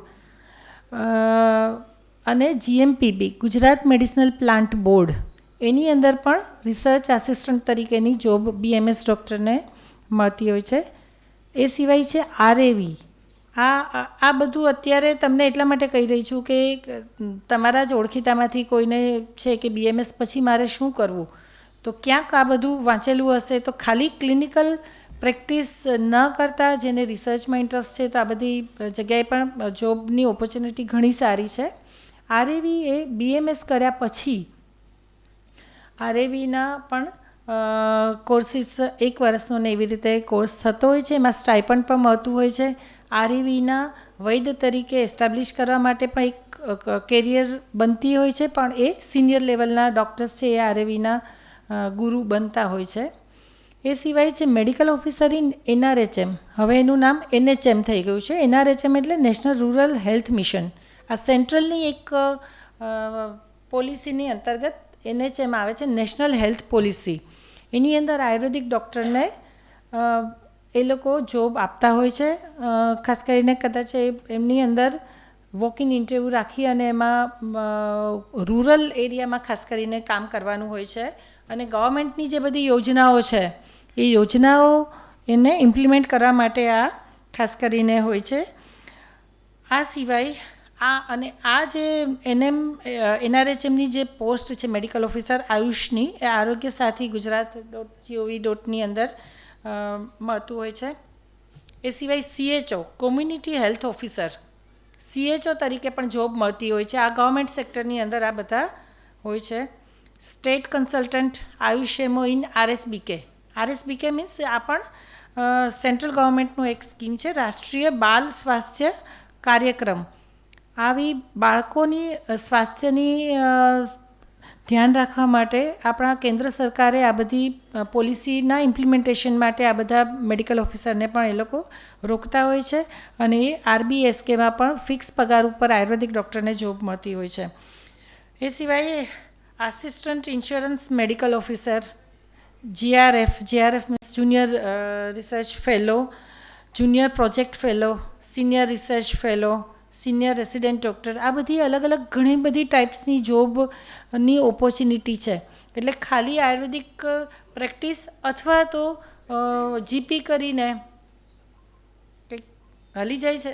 અને GMPB Gujarat medicinal plant board, એની અંદર પણ રિસર્ચ આસિસ્ટન્ટ તરીકેની જોબ BMS ડૉક્ટરને મળતી હોય છે. એ સિવાય છે RAV. આ બધું અત્યારે તમને એટલા માટે કહી રહી છું કે તમારા જ ઓળખીતામાંથી કોઈને છે કે BMS પછી મારે શું કરવું, તો ક્યાંક આ બધું વાંચેલું હશે તો ખાલી ક્લિનિકલ પ્રેક્ટિસ ન કરતા જેને રિસર્ચમાં ઇન્ટરેસ્ટ છે તો આ બધી જગ્યાએ પણ જોબની ઓપોર્ચ્યુનિટી ઘણી સારી છે. RAV એ BMS કર્યા પછી RAVના પણ કોર્સિસ 1 વર્ષનો ને એવી રીતે કોર્સ થતો હોય છે. એમાં સ્ટાઇપન્ડ પણ મળતું હોય છે. RAVના વૈદ્ય તરીકે એસ્ટાબ્લિશ કરવા માટે પણ એક કેરિયર બનતી હોય છે, પણ એ સિનિયર લેવલના ડૉક્ટર્સ છે એ RAVના ગુરુ બનતા હોય છે. એ સિવાય છે મેડિકલ ઓફિસર ઇન NRHM. હવે એનું નામ NHM થઈ ગયું છે. NRHM એટલે નેશનલ રૂરલ હેલ્થ મિશન. આ સેન્ટ્રલની એક પોલિસીની અંતર્ગત NHM આવે છે, નેશનલ હેલ્થ પોલિસી. એની અંદર આયુર્વેદિક ડૉક્ટરને એ લોકો જોબ આપતા હોય છે. ખાસ કરીને કદાચ એમની અંદર વોક ઇન ઇન્ટરવ્યૂ રાખી અને એમાં રૂરલ એરિયામાં ખાસ કરીને કામ કરવાનું હોય છે. અને ગવર્મેન્ટની જે બધી યોજનાઓ છે એ યોજનાઓ એને ઇમ્પ્લિમેન્ટ કરવા માટે આ ખાસ કરીને હોય છે. આ સિવાય આ જે NRHMની જે પોસ્ટ છે મેડિકલ ઓફિસર આયુષની, એ આરોગ્ય સાથી ગુજરાત.gov.ની અંદર મળતું હોય છે. એ સિવાય CHO community health officer CHO તરીકે પણ જોબ મળતી હોય છે. આ ગવર્મેન્ટ સેક્ટરની અંદર આ બધા હોય છે. State consultant Ayush MO in RSBK means આ પણ સેન્ટ્રલ ગવર્મેન્ટનું એક સ્કીમ છે, રાષ્ટ્રીય બાલ સ્વાસ્થ્ય કાર્યક્રમ. આવી બાળકોની સ્વાસ્થ્યની ધ્યાન રાખવા માટે આપણા કેન્દ્ર સરકારે આ બધી પોલિસીના ઇમ્પ્લિમેન્ટેશન માટે આ બધા મેડિકલ ઓફિસરને પણ એ લોકો રોકતા હોય છે. અને એ RBSKમાં પણ ફિક્સ પગાર ઉપર આયુર્વેદિક ડૉક્ટરને જોબ મળતી હોય છે. એ સિવાય assistant insurance medical officer GRF means junior research fellow, junior project fellow, senior research fellow, senior resident doctor, આ બધી અલગ અલગ ઘણી બધી ટાઈપ્સની જોબની ઓપોર્ચ્યુનિટી છે. એટલે ખાલી આયુર્વેદિક પ્રેક્ટિસ અથવા તો GP કરીને કંઈક હાલી જાય છે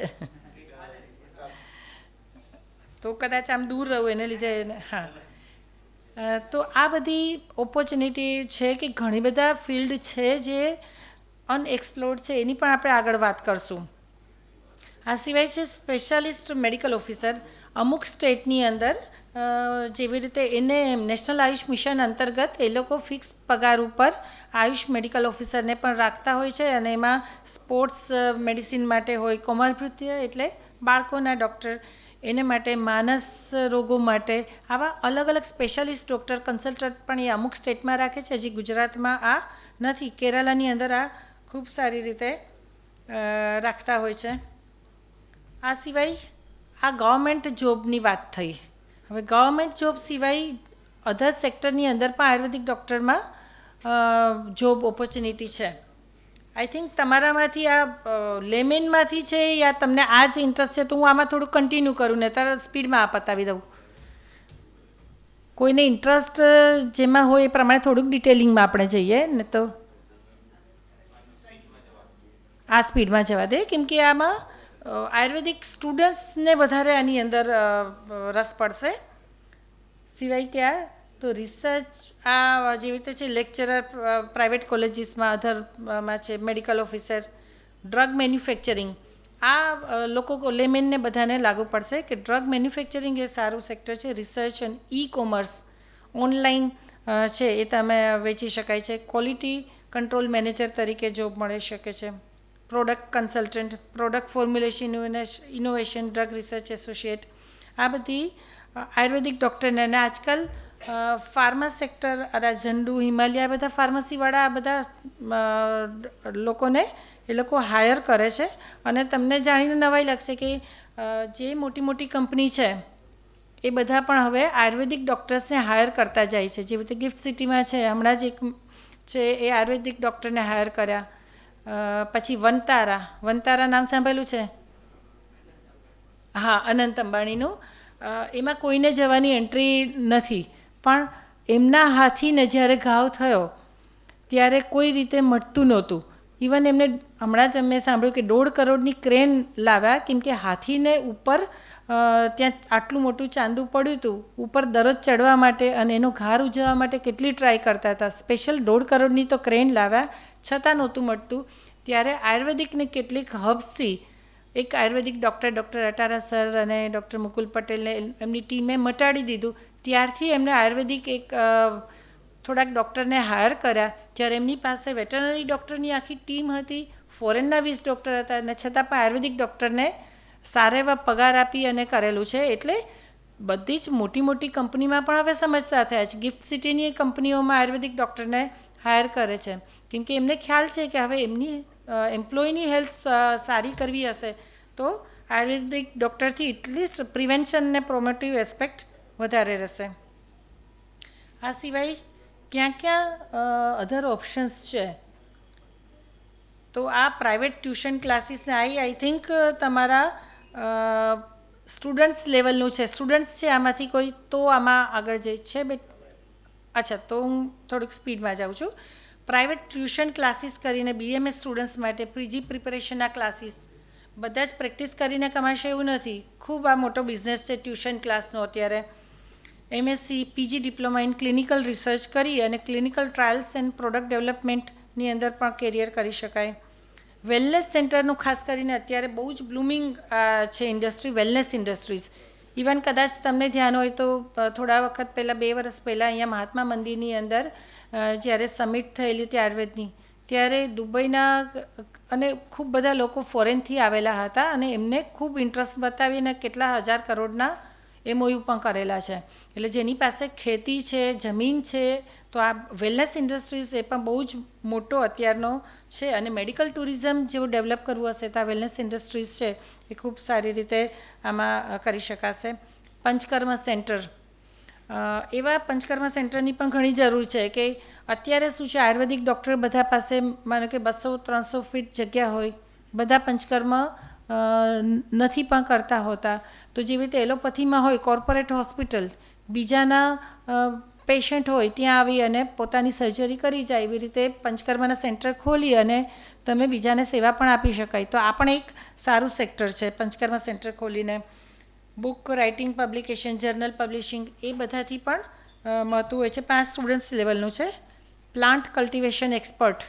તો કદાચ આમ દૂર રહું એને લીધે. હા, તો આ બધી ઓપોર્ચ્યુનિટી છે કે ઘણી બધા ફિલ્ડ છે જે અનએક્સપ્લોર્ડ છે, એની પણ આપણે આગળ વાત કરશું. આ સિવાય છે સ્પેશિયાલિસ્ટ મેડિકલ ઓફિસર. અમુક સ્ટેટની અંદર જેવી રીતે એને નેશનલ આયુષ મિશન અંતર્ગત એ લોકો ફિક્સ પગાર ઉપર આયુષ મેડિકલ ઓફિસરને પણ રાખતા હોય છે. અને એમાં સ્પોર્ટ્સ મેડિસિન માટે હોય, કોમોર્બિડિટી એટલે બાળકોના ડૉક્ટર, એને માટે માનસ રોગો માટે આવા અલગ અલગ સ્પેશિયાલિસ્ટ ડૉક્ટર કન્સલ્ટન્ટ પણ એ અમુક સ્ટેટમાં રાખે છે. હજી ગુજરાતમાં આ નથી. કેરાલાની અંદર આ ખૂબ સારી રીતે રાખતા હોય છે. આ સિવાય આ ગવર્મેન્ટ જોબની વાત થઈ. હવે ગવર્મેન્ટ જોબ સિવાય અધર સેક્ટરની અંદર પણ આયુર્વેદિક ડૉક્ટરમાં જોબ ઓપોર્ચ્યુનિટી છે. આઈ થિંક તમારામાંથી આ લેમેનમાંથી છે યા તમને આ જ ઇન્ટરેસ્ટ છે, તો હું આમાં થોડું કન્ટિન્યુ કરું ને ત્યારે સ્પીડમાં આ પતાવી દઉં. કોઈને ઇન્ટરેસ્ટ જેમાં હોય એ પ્રમાણે થોડુંક ડિટેલિંગમાં આપણે જઈએ ને તો આ સ્પીડમાં જવા દે, કેમ કે આમાં આયુર્વેદિક સ્ટુડન્ટ્સને વધારે આની અંદર રસ પડશે. સિવાય કે આ તો રિસર્ચ આ જેવી રીતે છે લેક્ચરર પ્રાઇવેટ કોલેજીસમાં, અધરમાં છે મેડિકલ ઓફિસર, ડ્રગ મેન્યુફેક્ચરિંગ. આ લોકો લેમેનને બધાને લાગુ પડશે કે ડ્રગ મેન્યુફેક્ચરિંગ એ સારું સેક્ટર છે. રિસર્ચ અને E-કોમર્સ ઓનલાઈન છે એ તમે વેચી શકાય છે. ક્વોલિટી કંટ્રોલ મેનેજર તરીકે જોબ મળી શકે છે. Product consultant, product formulation innovation, drug research associate, આ બધી આયુર્વેદિક ડૉક્ટરને. અને આજકાલ ફાર્મા સેક્ટર ઝંડુ, હિમાલયા, બધા ફાર્મસીવાળા આ બધા લોકોને એ લોકો હાયર કરે છે. અને તમને જાણીને નવાઈ લાગશે કે જે મોટી મોટી કંપની છે એ બધા પણ હવે આયુર્વેદિક ડૉક્ટર્સને હાયર કરતા જાય છે. જેવી રીતે ગિફ્ટ સિટીમાં છે, હમણાં જ એક છે એ આયુર્વેદિક ડૉક્ટરને હાયર કર્યા. પછી વનતારા નામ સાંભળેલું છે? હા, અનંત અંબાણીનું. એમાં કોઈને જવાની એન્ટ્રી નથી, પણ એમના હાથીને જ્યારે ઘાવ થયો ત્યારે કોઈ રીતે મટતું નહોતું. ઇવન એમને હમણાં જ મેં સાંભળ્યું કે 1.5 કરોડની ક્રેન લાવ્યા, કેમ કે હાથીને ઉપર ત્યાં આટલું મોટું ચાંદું પડ્યું હતું ઉપર દરરોજ ચડવા માટે, અને એનો ઘાર ઉજવવા માટે કેટલી ટ્રાય કરતા હતા. સ્પેશિયલ 1.5 કરોડની તો ક્રેન લાવ્યા, છતાં નહોતું મળતું. ત્યારે આયુર્વેદિકને કેટલીક હબ્સથી એક આયુર્વેદિક ડૉક્ટર અટારા સર અને ડૉક્ટર મુકુલ પટેલને એમની ટીમે મટાડી દીધું. ત્યારથી એમને આયુર્વેદિક એક થોડાક ડૉક્ટરને હાયર કર્યા. જ્યારે એમની પાસે વેટરનરી ડૉક્ટરની આખી ટીમ હતી, ફોરેનના 20 ડૉક્ટર હતા, અને છતાં પણ આયુર્વેદિક ડૉક્ટરને સારા એવા પગાર આપી અને કરેલું છે. એટલે બધી જ મોટી મોટી કંપનીમાં પણ હવે સમજતા થયા છે. ગિફ્ટ સિટીની કંપનીઓમાં આયુર્વેદિક ડૉક્ટરને હાયર કરે છે, કેમ કે એમને ખ્યાલ છે કે હવે એમની એમ્પ્લોયની હેલ્થ સારી કરવી હશે તો આયુર્વેદિક ડૉક્ટરથી એટલીસ્ટ પ્રિવેન્શન ને પ્રોમોટિવ એસ્પેક્ટ વધારે રહેશે. આ સિવાય ક્યાં ક્યાં અધર ઓપ્શન્સ છે, તો આ પ્રાઇવેટ ટ્યુશન ક્લાસીસને આઈ થિંક તમારા સ્ટુડન્ટ્સ લેવલનું છે, સ્ટુડન્ટ્સ છે આમાંથી કોઈ તો આમાં આગળ જઈ છે અચ્છા, તો હું થોડીક સ્પીડમાં જાઉં છું. પ્રાઇવેટ ટ્યુશન ક્લાસીસ કરીને BMS સ્ટુડન્ટ્સ માટે પીજી પ્રિપેરેશનના ક્લાસીસ બધા જ પ્રેક્ટિસ કરીને કમાશે એવું નથી. ખૂબ આ મોટો બિઝનેસ છે ટ્યુશન ક્લાસનો. અત્યારે MSc PG diploma in clinical research કરી અને ક્લિનિકલ ટ્રાયલ્સ એન્ડ પ્રોડક્ટ ડેવલપમેન્ટની અંદર પણ કેરિયર કરી શકાય. વેલનેસ સેન્ટરનું ખાસ કરીને અત્યારે બહુ જ બ્લૂમિંગ છે ઇન્ડસ્ટ્રી, વેલનેસ ઇન્ડસ્ટ્રીઝ. ઇવન કદાચ તમને ધ્યાન હોય તો થોડા વખત પહેલાં 2 વર્ષ પહેલાં અહીંયા મહાત્મા મંદિરની અંદર જ્યારે સમિટ થયેલી હતી આયુર્વેદની, ત્યારે દુબઈના અને ખૂબ બધા લોકો ફોરેનથી આવેલા હતા અને એમને ખૂબ ઇન્ટરેસ્ટ બતાવીને કેટલા હજાર કરોડના MOU પણ કરેલા છે. એટલે જેની પાસે ખેતી છે, જમીન છે, તો આ વેલનેસ ઇન્ડસ્ટ્રીઝ એ પણ બહુ જ મોટો અત્યારનો છે. અને મેડિકલ ટુરિઝમ જેવું ડેવલપ કરવું હશે તો આ વેલનેસ ઇન્ડસ્ટ્રીઝ છે એ ખૂબ સારી રીતે આમાં કરી શકાશે. પંચકર્મ સેન્ટર, એવા પંચકર્મ સેન્ટરની પણ ઘણી જરૂર છે કે અત્યારે શું છે, આયુર્વેદિક ડૉક્ટર બધા પાસે માનો કે 200-300 ફીટ જગ્યા હોય, બધા પંચકર્મ નથી પણ કરતા હોતા. તો જેવી રીતે એલોપથીમાં હોય કોર્પોરેટ હોસ્પિટલ, બીજાના પેશન્ટ હોય ત્યાં આવી અને પોતાની સર્જરી કરી જાય, એવી રીતે પંચકર્મના સેન્ટર ખોલી અને તમે બીજાને સેવા પણ આપી શકાય. તો આ પણ એક સારું સેક્ટર છે પંચકર્મ સેન્ટર ખોલીને. Book writing, publication, journal publishing એ બધાથી પણ મળતું હોય છે. 5 સ્ટુડન્ટ્સ લેવલનું છે. પ્લાન્ટ કલ્ટિવેશન એક્સપર્ટ,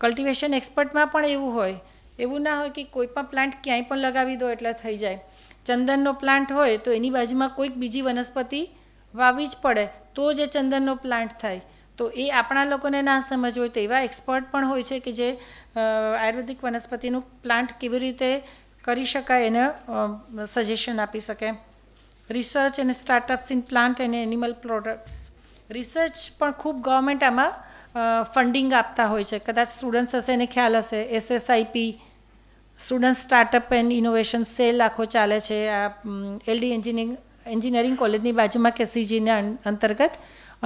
કલ્ટિવેશન એક્સપર્ટમાં પણ એવું હોય, એવું ના હોય કે કોઈ પણ પ્લાન્ટ ક્યાંય પણ લગાવી દો એટલે થઈ જાય. ચંદનનો પ્લાન્ટ હોય તો એની બાજુમાં કોઈક બીજી વનસ્પતિ વાવવી જ પડે તો જ એ ચંદનનો પ્લાન્ટ થાય. તો એ આપણા લોકોને ના સમજ હોય તો એવા એક્સપર્ટ પણ હોય છે કે જે આયુર્વેદિક વનસ્પતિનું પ્લાન્ટ કેવી રીતે કરી શકાય એને સજેશન આપી શકે. રિસર્ચ અને startups in plant and animal products, research પણ ખૂબ ગવર્મેન્ટ આમાં ફંડિંગ આપતા હોય છે. કદાચ સ્ટુડન્ટ્સ હશે એને ખ્યાલ હશે, SSIP student startup and innovation cell આખો ચાલે છે આ LD એન્જિનિયરિંગ કોલેજની બાજુમાં KCGના અંતર્ગત.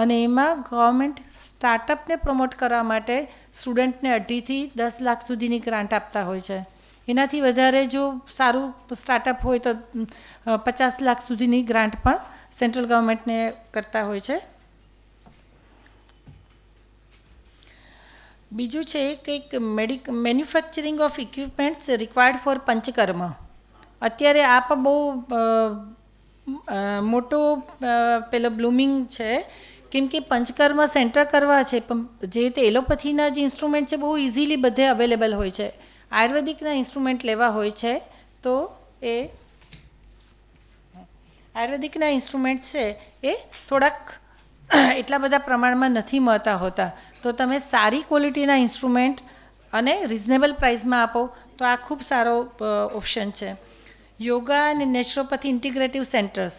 અને એમાં ગવર્મેન્ટ સ્ટાર્ટઅપને પ્રમોટ કરવા માટે સ્ટુડન્ટને 2.5 થી 10 લાખ સુધીની ગ્રાન્ટ આપતા હોય છે. એનાથી વધારે જો સારું સ્ટાર્ટઅપ હોય તો 50 લાખ સુધીની ગ્રાન્ટ પણ સેન્ટ્રલ ગવર્મેન્ટને કરતા હોય છે. બીજું છે કંઈક manufacturing of equipments required four panchakarma. અત્યારે આ પણ બહુ મોટો પેલો બ્લૂમિંગ છે, કેમ કે પંચકર્મ સેન્ટર કરવા છે પણ જે રીતે એલોપથીના જે ઇન્સ્ટ્રુમેન્ટ છે બહુ ઇઝીલી બધે અવેલેબલ હોય છે. આયુર્વેદિકના ઇન્સ્ટ્રુમેન્ટ લેવા હોય છે તો એ આયુર્વેદિકના ઇન્સ્ટ્રુમેન્ટ છે એ થોડાક એટલા બધા પ્રમાણમાં નથી મળતા હોતા. તો તમે સારી ક્વોલિટીના ઇન્સ્ટ્રુમેન્ટ અને રિઝનેબલ પ્રાઇસમાં આપો તો આ ખૂબ સારો ઓપ્શન છે. યોગા અને નેચરોપેથી ઇન્ટિગ્રેટિવ સેન્ટર્સ,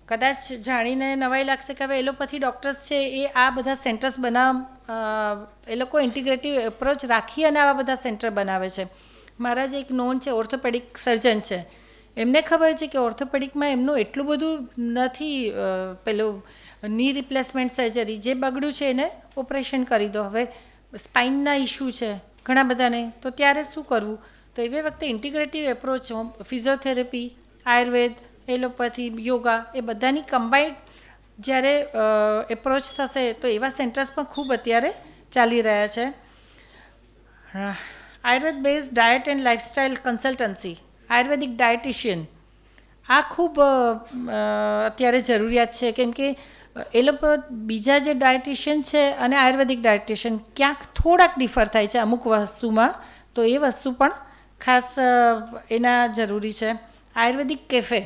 કદાચ જાણીને નવાઈ લાગશે કે હવે એલોપેથી ડૉક્ટર્સ છે એ આ બધા સેન્ટર્સ એ લોકો ઇન્ટિગ્રેટિવ એપ્રોચ રાખી અને આવા બધા સેન્ટર બનાવે છે. મારા જે એક નોન છે ઓર્થોપેડિક સર્જન છે, એમને ખબર છે કે ઓર્થોપેડિકમાં એમનું એટલું બધું નથી પેલું ની રિપ્લેસમેન્ટ સર્જરી, જે બગડ્યું છે એને ઓપરેશન કરી દો. હવે સ્પાઇનના ઇશ્યુ છે ઘણા બધાને, તો ત્યારે શું કરવું? તો એવી વખતે integrative approach, physiotherapy, Ayurveda, allopathy, yoga એ બધાની કમ્બાઇન્ડ જ્યારે એપ્રોચ થશે તો એવા સેન્ટર્સ પણ ખૂબ અત્યારે ચાલી રહ્યા છે. Ayurveda based diet and lifestyle consultancy, Ayurvedic dietitian, આ ખૂબ અત્યારે જરૂરિયાત છે. કેમ કે એ લોકો બીજા જે ડાયટિશિયન છે અને આયુર્વેદિક ડાયટિશિયન ક્યાંક થોડાક ડિફર થાય છે અમુક વસ્તુમાં, તો એ વસ્તુ પણ ખાસ એના જરૂરી છે. આયુર્વેદિક કેફે,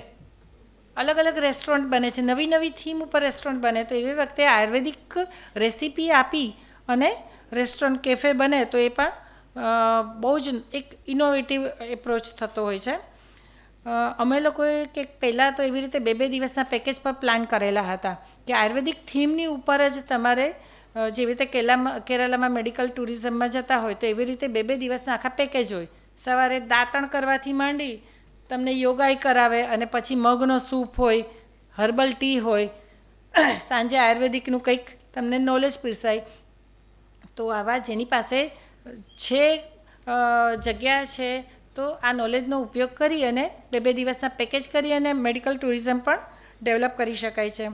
અલગ અલગ રેસ્ટોરન્ટ બને છે, નવી નવી થીમ ઉપર રેસ્ટોરન્ટ બને, તો એવી વખતે આયુર્વેદિક રેસીપી આપી અને રેસ્ટોરન્ટ કેફે બને તો એ પણ બહુ જ એક ઇનોવેટિવ એપ્રોચ થતો હોય છે. અમે લોકોએ કે પહેલાં તો એવી રીતે 2-2 દિવસના પેકેજ પર પ્લાન કરેલા હતા કે આયુર્વેદિક થીમની ઉપર જ તમારે જેવી રીતે કેરાલામાં મેડિકલ ટુરિઝમમાં જતા હોય તો એવી રીતે 2-2 દિવસના આખા પેકેજ હોય. સવારે દાંતણ કરવાથી માંડી તમને યોગાઈ કરાવે અને પછી મગનો સૂપ હોય, હર્બલ ટી હોય, સાંજે આયુર્વેદિકનું કંઈક તમને નોલેજ પીરસાય. તો આવા જેની પાસે છે જગ્યા છે તો આ નોલેજનો ઉપયોગ કરી અને 2 દિવસના પેકેજ કરી અને મેડિકલ ટુરિઝમ પણ ડેવલપ કરી શકાય છે.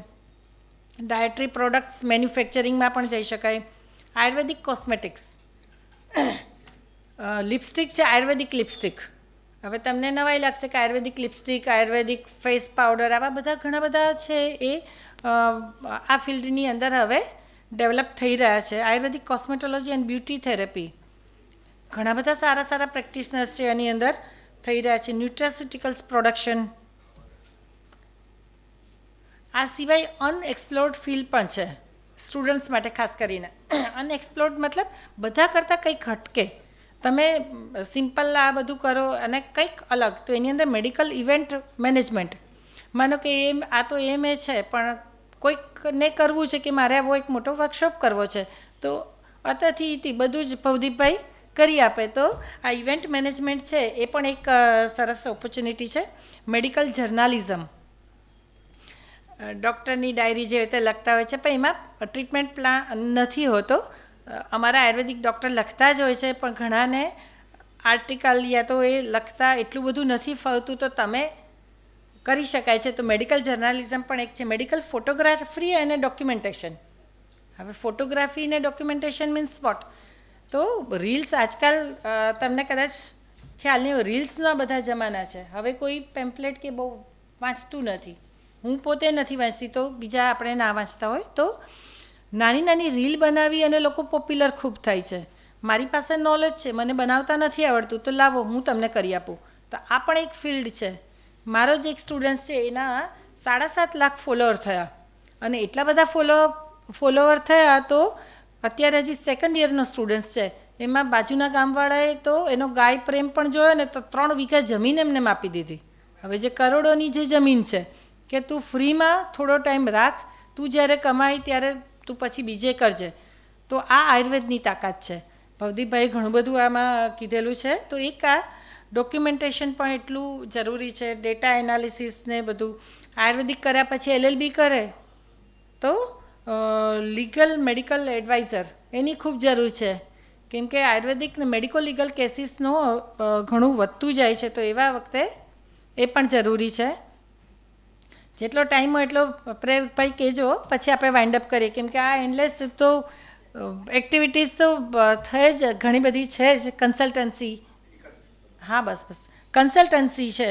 ડાયટરી પ્રોડક્ટ્સ મેન્યુફેક્ચરિંગમાં પણ જઈ શકાય. આયુર્વેદિક કોસ્મેટિક્સ, લિપસ્ટિક છે, આયુર્વેદિક લિપસ્ટિક. હવે તમને નવાઈ લાગશે કે આયુર્વેદિક લિપસ્ટિક, આયુર્વેદિક ફેસ પાવડર, આવા બધા ઘણા બધા છે એ આ ફિલ્ડની અંદર હવે ડેવલપ થઈ રહ્યા છે. આયુર્વેદિક કોસ્મેટોલોજી એન્ડ બ્યુટી થેરેપી, ઘણા બધા સારા સારા પ્રેક્ટિશનર્સ છે એની અંદર થઈ રહ્યા છે. ન્યુટ્રાસ્યુટિકલ્સ પ્રોડક્શન, આ સિવાય અનએક્સપ્લોર્ડ ફિલ્ડ પણ છે સ્ટુડન્ટ્સ માટે. ખાસ કરીને અનએક્સપ્લોર્ડ મતલબ બધા કરતાં કંઈક હટકે. તમે સિમ્પલ આ બધું કરો અને કંઈક અલગ, તો એની અંદર મેડિકલ ઇવેન્ટ મેનેજમેન્ટ. માનો કે આ તો એ છે, પણ કોઈકને કરવું છે કે મારે આવો એક મોટો વર્કશોપ કરવો છે, તો અતથી બધું જ ભવદીપભાઈ કરી આપે. તો આ ઇવેન્ટ મેનેજમેન્ટ છે એ પણ એક સરસ ઓપોર્ચ્યુનિટી છે. મેડિકલ જર્નાલિઝમ, ડૉક્ટરની ડાયરી જે રીતે લખતા હોય છે, પણ એમાં ટ્રીટમેન્ટ પ્લાન નથી હોતો. અમારા આયુર્વેદિક ડૉક્ટર લખતા જ હોય છે, પણ ઘણાને આર્ટિકલ યા તો એ લખતા એટલું બધું નથી ફાવતું, તો તમે કરી શકાય છે. તો મેડિકલ જર્નાલિઝમ પણ એક છે. મેડિકલ ફોટોગ્રાફી અને ડોક્યુમેન્ટેશન. હવે ફોટોગ્રાફી અને ડોક્યુમેન્ટેશન મીન્સ વોટ? તો રીલ્સ આજકાલ તમને કદાચ ખ્યાલ નહીં હોય, રીલ્સના બધા જમાના છે. હવે કોઈ પેમ્પલેટ કે બહુ વાંચતું નથી. હું પોતે નથી વાંચતી, તો બીજા આપણે ના વાંચતા હોય તો નાની નાની રીલ બનાવી અને લોકો પોપ્યુલર ખૂબ થાય છે. મારી પાસે નોલેજ છે, મને બનાવતા નથી આવડતું, તો લાવો હું તમને કરી આપું. તો આ પણ એક ફિલ્ડ છે. મારો જ એક સ્ટુડન્ટ છે, એના 7.5 લાખ ફોલોઅર થયા, અને એટલા બધા ફોલોવર થયા તો અત્યારે હજી 2nd યરનો સ્ટુડન્ટ છે. એમાં બાજુના ગામવાળાએ તો એનો ગાય પ્રેમ પણ જોયો ને, તો 3 વીઘા જમીન એમને આપી દીધી. હવે જે કરોડોની જે જમીન છે કે તું ફ્રીમાં થોડો ટાઈમ રાખ, તું જ્યારે કમાય ત્યારે તું પછી બીજે કરજે. તો આ આયુર્વેદની તાકાત છે. ભવદીપભાઈએ ઘણું બધું આમાં કીધેલું છે. તો એક આ ડોક્યુમેન્ટેશન પણ એટલું જરૂરી છે. ડેટા એનાલિસિસ ને બધું. આયુર્વેદિક કર્યા પછી LLB કરે તો લીગલ મેડિકલ એડવાઇઝર એની ખૂબ જરૂર છે, કેમ કે આયુર્વેદિક ને મેડિકો લીગલ કેસીસનો ઘણું વધતું જાય છે. તો એવા વખતે એ પણ જરૂરી છે. જેટલો ટાઈમ હોય એટલો પ્રેરકભાઈ કહેજો, પછી આપણે વાઇન્ડ અપ કરીએ, કેમ કે આ એન્ડલેસ તો એક્ટિવિટીઝ તો થઈ જ ઘણી બધી છે જ. કન્સલ્ટન્સી, હા બસ કન્સલ્ટન્સી છે,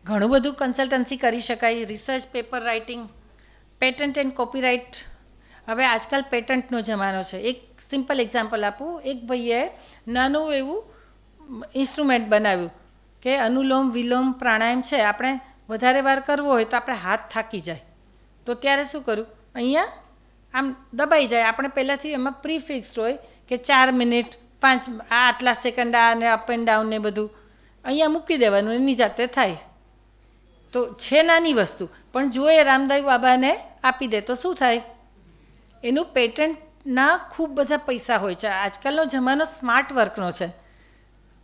ઘણું બધું કન્સલ્ટન્સી કરી શકાય. Research paper writing, patent and copyright. હવે આજકાલ પેટન્ટનો જમાનો છે. એક સિમ્પલ એક્ઝામ્પલ આપું. એક ભાઈએ નાનું એવું ઇન્સ્ટ્રુમેન્ટ બનાવ્યું કે અનુલોમ વિલોમ પ્રાણાયામ છે, આપણે વધારે વાર કરવો હોય તો આપણે હાથ થાકી જાય, તો ત્યારે શું કર્યું, અહીંયા આમ દબાઈ જાય. આપણે પહેલાંથી એમાં પ્રીફિક્સ્ડ હોય કે 4 મિનિટ 5 આટલા સેકન્ડ આ અને અપ એન્ડ ડાઉન ને બધું અહીંયા મૂકી દેવાનું, એની જાતે થાય. તો છે નાની વસ્તુ, પણ જો એ રામદેવ બાબાને આપી દે તો શું થાય? એનું પેટન્ટના ખૂબ બધા પૈસા હોય છે. આજકાલનો જમાનો સ્માર્ટ વર્કનો છે,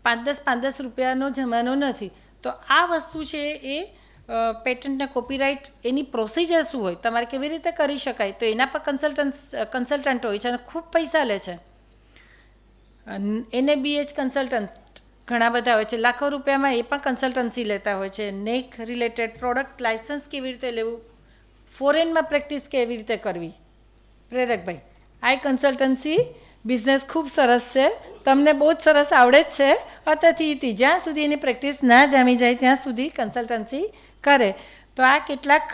5-10 રૂપિયાનો જમાનો નથી. તો આ વસ્તુ છે એ પેટન્ટના કોપીરાઇટ, એની પ્રોસિજર શું હોય, તમારે કેવી રીતે કરી શકાય, તો એના પર કન્સલ્ટન્ટ હોય છે અને ખૂબ પૈસા લે છે. NABH કન્સલ્ટન્ટ ઘણા બધા હોય છે, લાખો રૂપિયામાં એ પણ કન્સલ્ટન્સી લેતા હોય છે. નેક રિલેટેડ પ્રોડક્ટ લાઇસન્સ કેવી રીતે લેવું, ફોરેનમાં પ્રેક્ટિસ કેવી રીતે કરવી. પ્રેરકભાઈ, આ કન્સલ્ટન્સી બિઝનેસ ખૂબ સરસ છે, તમને બહુ જ સરસ આવડે જ છે. અતથી જ્યાં સુધી એની પ્રેક્ટિસ ના જામી જાય ત્યાં સુધી કન્સલ્ટન્સી કરે. તો આ કેટલાક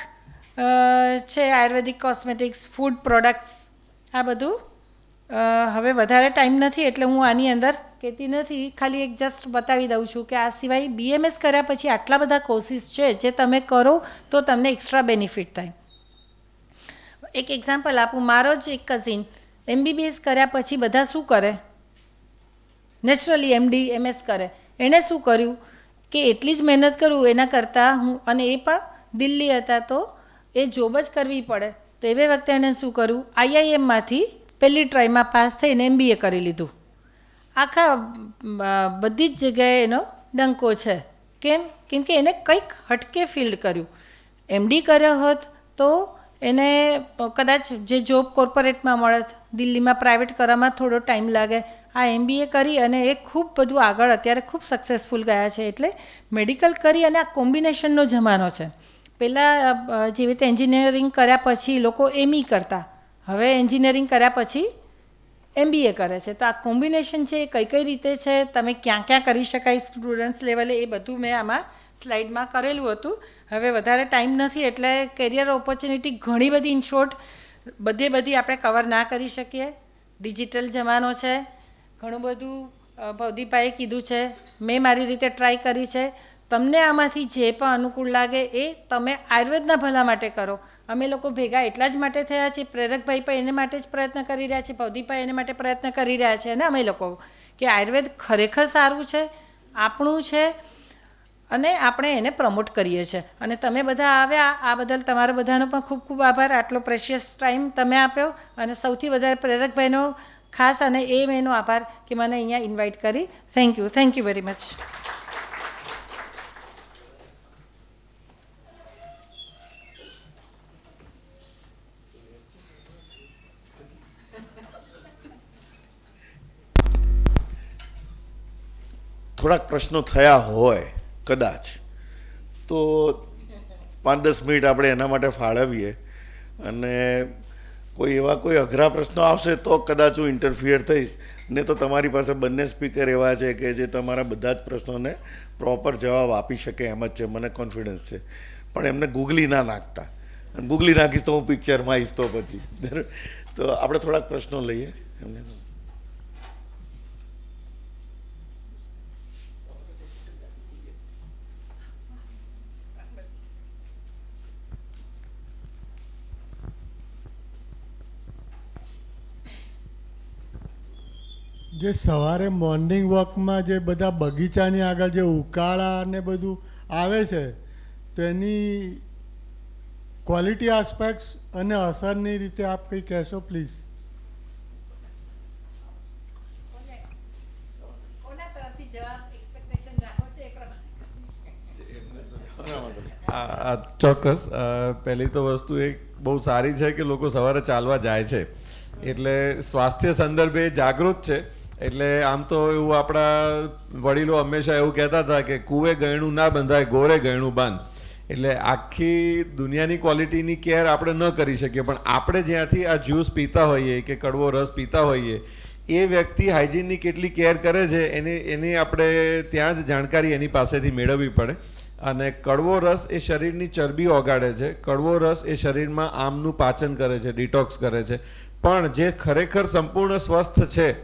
છે આયુર્વેદિક કોસ્મેટિક્સ, ફૂડ પ્રોડક્ટ્સ, આ બધું. હવે વધારે ટાઈમ નથી એટલે હું આની અંદર કહેતી નથી, ખાલી એક જસ્ટ બતાવી દઉં છું કે આ સિવાય BMS કર્યા પછી આટલા બધા કોર્સિસ છે જે તમે કરો તો તમને એક્સ્ટ્રા બેનિફિટ થાય. એક એક્ઝામ્પલ આપું. મારો જ એક કઝિન MBBS કર્યા પછી બધા શું કરે, નેચરલી MD MS કરે. એણે શું કર્યું કે એટલી જ મહેનત કરું એના કરતાં હું, અને એ પણ દિલ્હી હતા તો એ જોબ જ કરવી પડે, તો એવે વખતે એણે શું કર્યું, IIMમાંથી પહેલી ટ્રાયમાં પાસ થઈને MBA કરી લીધું. આખા બધી જ જગ્યાએ એનો ડંકો છે. કેમ? કેમ કે એને કંઈક હટકે ફિલ્ડ કર્યું. MD કર્યો હોત તો એને કદાચ જે જોબ કોર્પોરેટમાં મળે, દિલ્હીમાં પ્રાઇવેટ કરવામાં થોડો ટાઈમ લાગે, આ MBA કરી અને એ ખૂબ બધું આગળ અત્યારે ખૂબ સક્સેસફુલ ગયા છે. એટલે મેડિકલ કરી અને આ કોમ્બિનેશનનો જમાનો છે. પહેલાં જેવી રીતે એન્જિનિયરિંગ કર્યા પછી લોકો ME કરતા, હવે એન્જિનિયરિંગ કર્યા પછી MBA કરે છે. તો આ કોમ્બિનેશન છે એ કઈ કઈ રીતે છે, તમે ક્યાં ક્યાં કરી શકાય સ્ટુડન્ટ્સ લેવલે, એ બધું મેં આમાં સ્લાઇડમાં કરેલું હતું. હવે વધારે ટાઈમ નથી એટલે કેરિયર ઓપોર્ચ્યુનિટી ઘણી બધી ઇન શોર્ટ બધી આપણે કવર ના કરી શકીએ. ડિજિટલ જમાનો છે, ઘણું બધું ભવદીપભાઈએ કીધું છે, મેં મારી રીતે ટ્રાય કરી છે. તમને આમાંથી જે પણ અનુકૂળ લાગે એ તમે આયુર્વેદના ભલા માટે કરો. અમે લોકો ભેગા એટલા જ માટે થયા છીએ, પ્રેરકભાઈ પણ એને માટે જ પ્રયત્ન કરી રહ્યા છે, ભવદીપભાઈ એને માટે પ્રયત્ન કરી રહ્યા છે, અને અમે લોકો કે આયુર્વેદ ખરેખર સારું છે, આપણું છે, અને આપણે એને પ્રમોટ કરીએ છીએ. અને તમે બધા આવ્યા આ બદલ તમારા બધાનો પણ ખૂબ ખૂબ આભાર. આટલો પ્રેશિયસ ટાઈમ તમે આપ્યો, અને સૌથી વધારે પ્રેરકભાઈનો ખાસ અને એનો આભાર કે મને અહીંયા ઇન્વાઇટ કરી. Thank you very much. થોડાક પ્રશ્નો થયા હોય કદાચ, તો 5-10 મિનિટ આપણે એના માટે ફાળવીએ. અને કોઈ અઘરા પ્રશ્નો આવશે તો કદાચ હું ઇન્ટરફિયર થઈશ, ને તો તમારી પાસે બંને સ્પીકર એવા છે કે જે તમારા બધા જ પ્રશ્નોને પ્રોપર જવાબ આપી શકે એમ જ છે, મને કોન્ફિડન્સ છે. પણ એમને ગૂગલી ના નાખતા, ગૂગલી નાખીશ તો હું પિક્ચરમાં આવીશ તો પછી. તો આપણે થોડાક પ્રશ્નો લઈએ એમને. જે સવારે મોર્નિંગ વોકમાં જે બધા બગીચાની આગળ જે ઉકાળા ને બધું આવે છે, તો એની ક્વોલિટી આસ્પેક્ટ્સ અને અસરની રીતે આપ કંઈ કહેશો પ્લીઝ? ચોક્કસ. પહેલી તો વસ્તુ એક બહુ સારી છે કે લોકો સવારે ચાલવા જાય છે, એટલે સ્વાસ્થ્ય સંદર્ભે જાગૃત છે. એટલે આમ તો એવું આપણા વડીલો હંમેશા એવું કહેતા હતા કે કૂવે ગયણું ના બંધાય, ગોરે ગયણું બાંધ. એટલે આખી દુનિયાની ક્વોલિટીની કેર આપણે ન કરી શકીએ, પણ આપણે જ્યાંથી આ જ્યુસ પીતા હોઈએ કે કડવો રસ પીતા હોઈએ, એ વ્યક્તિ હાઇજીનની કેટલી કેર કરે છે એની આપણે ત્યાં જ જાણકારી એની પાસેથી મેળવવી પડે. અને કડવો રસ એ શરીરની ચરબી ઓગાળે છે, કડવો રસ એ શરીરમાં આમનું પાચન કરે છે, ડિટોક્સ કરે છે. પણ જે ખરેખર સંપૂર્ણ સ્વસ્થ છે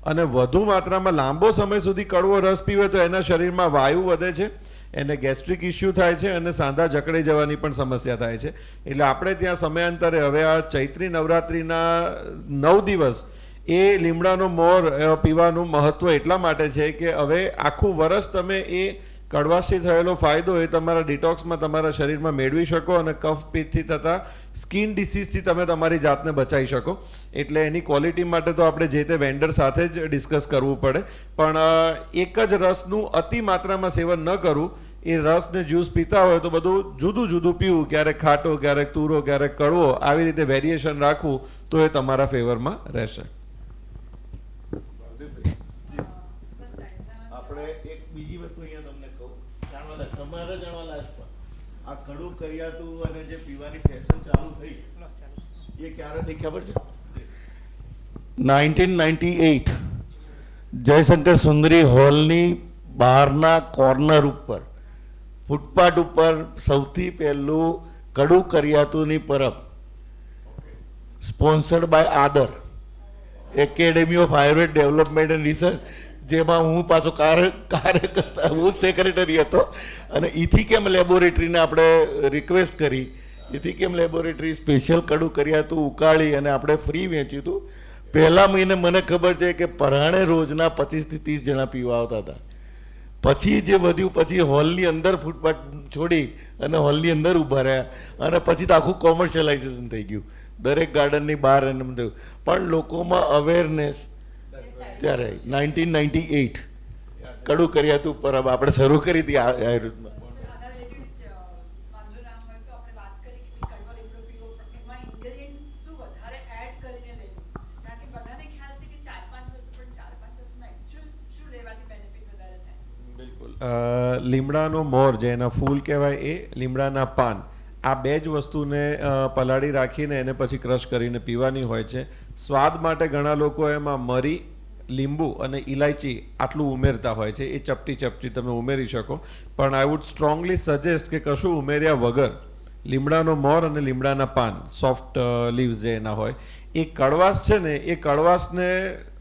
અને વધુ માત્રામાં લાંબો સમય સુધી કડવો રસ પીવે તો એના શરીરમાં વાયુ વધે છે, એને ગેસ્ટ્રિક ઇસ્યુ થાય છે અને સાંધા જકડાઈ જવાની પણ સમસ્યા થાય છે. એટલે આપણે ત્યાં સમયાંતરે હવે આ ચૈત્રી નવરાત્રિના 9 દિવસ એ લીમડાનો મોર પીવાનું મહત્ત્વ એટલા માટે છે કે હવે આખું વર્ષ તમે એ કડવાશથી થયેલો ફાયદો એ તમારા ડિટોક્સમાં તમારા શરીરમાં મેળવી શકો અને કફ પિત્તથી થતા સ્કિન ડિસીઝથી તમે તમારી જાતને બચાવી શકો. એટલે એની ક્વોલિટી માટે તો આપણે જે તે વેન્ડર સાથે જ ડિસ્કસ કરવું પડે. પણ એક જ રસનું અતિ માત્રામાં સેવન ન કરવું. એ રસને જ્યુસ પીતા હોય તો બધું જુદું જુદું પીવું, ક્યારેક ખાટો, ક્યારેક તુરો, ક્યારેક કડવો, આવી રીતે વેરિએશન રાખવું તો એ તમારા ફેવરમાં રહેશે. આપણે એક બીજી વસ્તુ અહીંયા તમને કહું, તમારે જાણવા લાયક, આ કડું કરિયાતું અને જે પીવાની ફેશન ચાલુ થઈ એ ક્યારે થઈ ખબર છે? 1998 જયશંકર સુંદરી હોલની બહારના કોર્નર ઉપર ફૂટપાથ ઉપર સૌથી પહેલું કડું કરિયાતુની પરબ, સ્પોન્સર્ડ બાય આદર, academy of Ayurveda development and research, જેમાં હું પાછો કાર્યકર્તા, હું સેક્રેટરી હતો. અને ઇથિકેમ લેબોરેટરીને આપણે રિક્વેસ્ટ કરી, ઇથિકેમ લેબોરેટરી સ્પેશિયલ કડું કરિયાતું ઉકાળી અને આપણે ફ્રી વેચ્યું હતું. પહેલા મહિને મને ખબર છે કે પરાણે રોજના 25 થી 30 જણા પીવા આવતા હતા. પછી જે વધ્યું, પછી હોલની અંદર ફૂટપાથ છોડી અને હોલની અંદર ઊભા રહ્યા, અને પછી તો આખું કોમર્શિયલાઇઝેશન થઈ ગયું, દરેક ગાર્ડનની બહાર એને થયું. પણ લોકોમાં અવેરનેસ ત્યારે 1998 કડું કરિયાતું પરબ આપણે શરૂ કરી હતી આયુર્વેદમાં. લીમડાનો મોર જે એના ફૂલ કહેવાય એ, લીમડાના પાન, આ બે જ વસ્તુને પલાળી રાખીને એને પછી ક્રશ કરીને પીવાની હોય છે. સ્વાદ માટે ઘણા લોકો એમાં મરી, લીંબુ અને ઇલાયચી આટલું ઉમેરતા હોય છે. એ ચપટી ચપટી તમે ઉમેરી શકો, પણ આઈ વુડ સ્ટ્રોંગલી સજેસ્ટ કે કશું ઉમેર્યા વગર લીમડાનો મોર અને લીમડાના પાન, સોફ્ટ લીવ્સ જે એના હોય, એ કડવાશ છે ને, એ કડવાશને